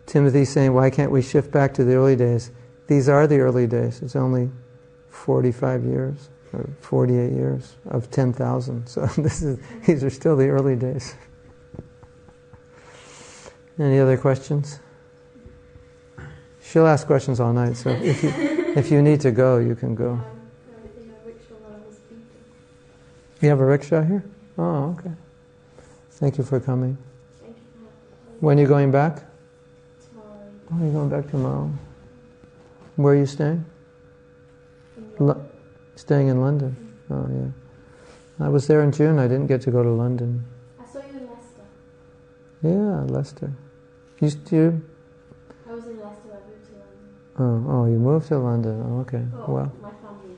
Timothy's saying, why can't we shift back to the early days? These are the early days. It's only 45 years, or 48 years of 10,000. So these are still the early days. Any other questions? She'll ask questions all night, so if you need to go, you can go. You have a rickshaw here? Oh, okay. Thank you for coming. When are you going back? Tomorrow. Oh, you're going back tomorrow. Where are you staying? Staying in London. Oh, yeah. I was there in June. I didn't get to go to London. I saw you in Leicester. Yeah, Leicester. You? I was in Leicester. I moved to London. Oh, you moved to London. Oh, okay. Oh, Well, my family.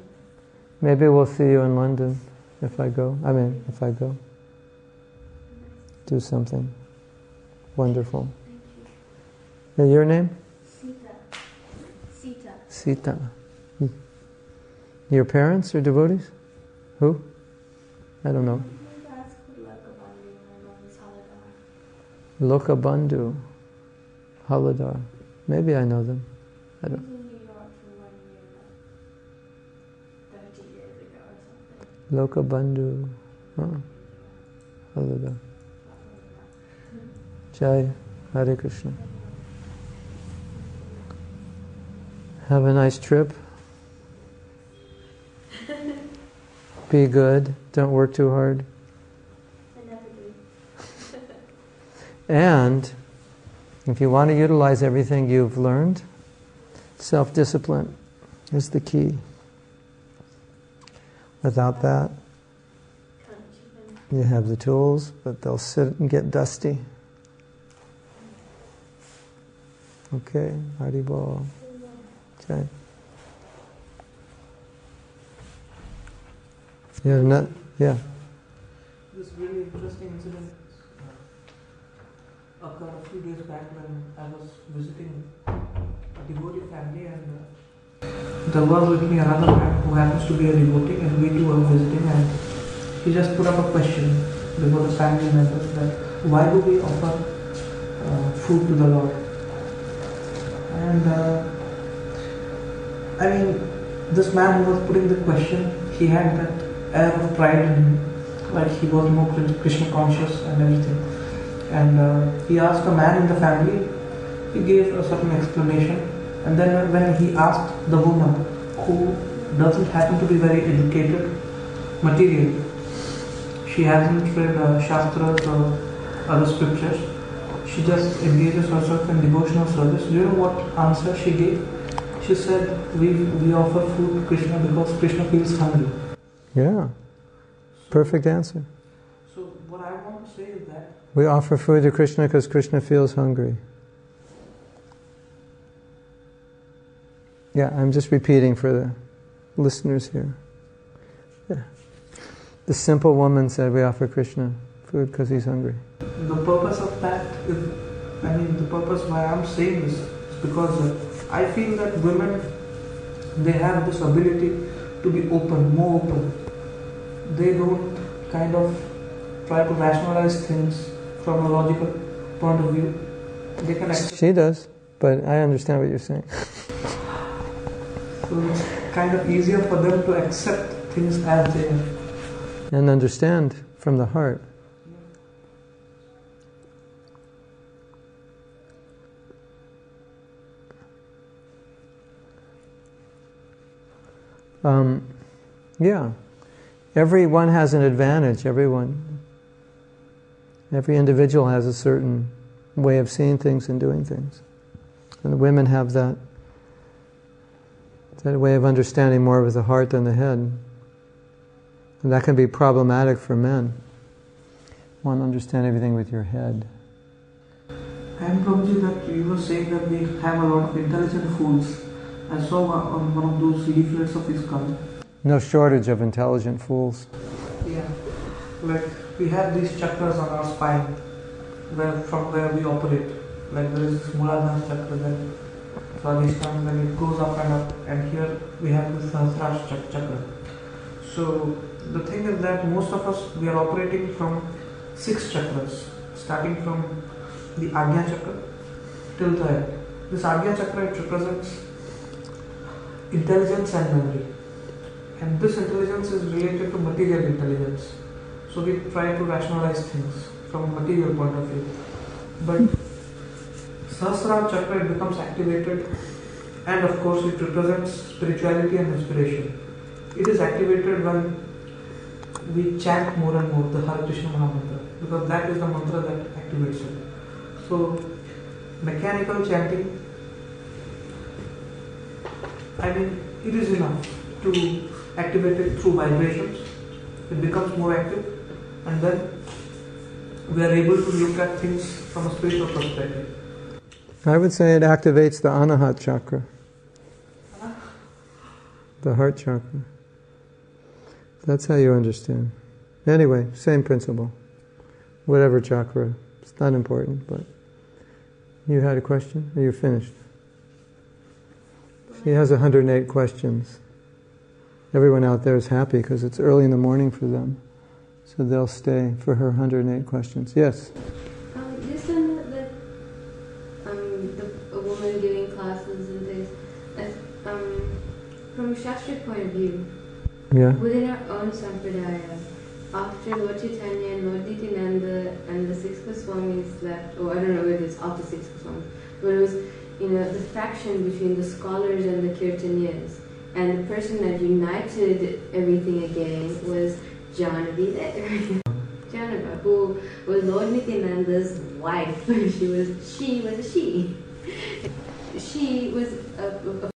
maybe we'll see you in London if I go. If I go. Do something wonderful. Thank you. Your name? Sita. Sita. Your parents are devotees? Who? I don't know. My dad's called Lokabandhu and my mom is Haladar. Lokabandhu. Haladar. Maybe I know them. I I was don't. in New York for 1 year, 30 years ago or something. Lokabandhu. Oh. Haladar. Jai. Hare Krishna. Have a nice trip. Be good. Don't work too hard. I never do. And if you want to utilize everything you've learned, self-discipline is the key. Without that, Can't achieve anything. you have the tools, but they'll sit and get dusty. Okay, Haribol. Okay. Yeah. This really interesting incident occurred a few days back when I was visiting a devotee family, and there was with me another man who happens to be a devotee, and we two were visiting, and he just put up a question before the family members that why do we offer food to the Lord? And this man who was putting the question, he had that air of pride in him, like he was more Krishna conscious and everything. And he asked a man in the family, he gave a certain explanation, and then when he asked the woman, who doesn't happen to be very educated materially, she hasn't read Shastras or other scriptures, she just engages herself in devotional service. Do you know what answer she gave? She said, we offer food to Krishna because Krishna feels hungry. Yeah, perfect answer. So what I want to say is that we offer food to Krishna because Krishna feels hungry. Yeah, I'm just repeating for the listeners here. Yeah. The simple woman said we offer Krishna food because he's hungry. The purpose of that is, the purpose why I'm saying this is because I feel that women, they have this ability to be open, more open. They don't kind of try to rationalize things from a logical point of view. They can accept. She does, but I understand what you're saying. So it's kind of easier for them to accept things as they are. And understand from the heart. Yeah, everyone has an advantage. Every individual has a certain way of seeing things and doing things, and the women have that way of understanding more with the heart than the head, and that can be problematic for men. Want to understand everything with your head. And Prabhuji, that you were saying that we have a lot of intelligent fools. I saw on one of those leaflets of ISKCON. No shortage of intelligent fools. Yeah, like we have these chakras on our spine, from where we operate. Like there is this Muladhara chakra, then Swadhisthana, then it goes up, and here we have this Sahasrara chakra. So the thing is that most of us, we are operating from 6 chakras, starting from the Ajna chakra till the end. This Ajna chakra, it represents intelligence and memory. And this intelligence is related to material intelligence. So we try to rationalize things from a material point of view. But Sahasrara chakra, it becomes activated, and of course it represents spirituality and inspiration. It is activated when we chant more and more the Hare Krishna Mahamantra, because that is the mantra that activates it. So mechanical chanting, it is enough to activate it through vibrations. It becomes more active, and then we are able to look at things from a spiritual perspective. I would say it activates the Anahat chakra, the heart chakra. That's how you understand. Anyway, same principle. Whatever chakra, it's not important, but you had a question? Or you finished? She has 108 questions. Everyone out there is happy because it's early in the morning for them. So they'll stay for her 108 questions. Yes? Just on the a woman giving classes and things, from a Shastric point of view, Yeah. within our own Sampradaya, after Lord Chaitanya and Lord Nityananda and the 6 Goswamis left, or I don't know whether it's after 6 Goswamis, but it was, the fraction between the scholars and the Kirtanyas. And the person that united everything again was Janavi there. Janava, who was Lord Nityananda's wife. She was a she. She was a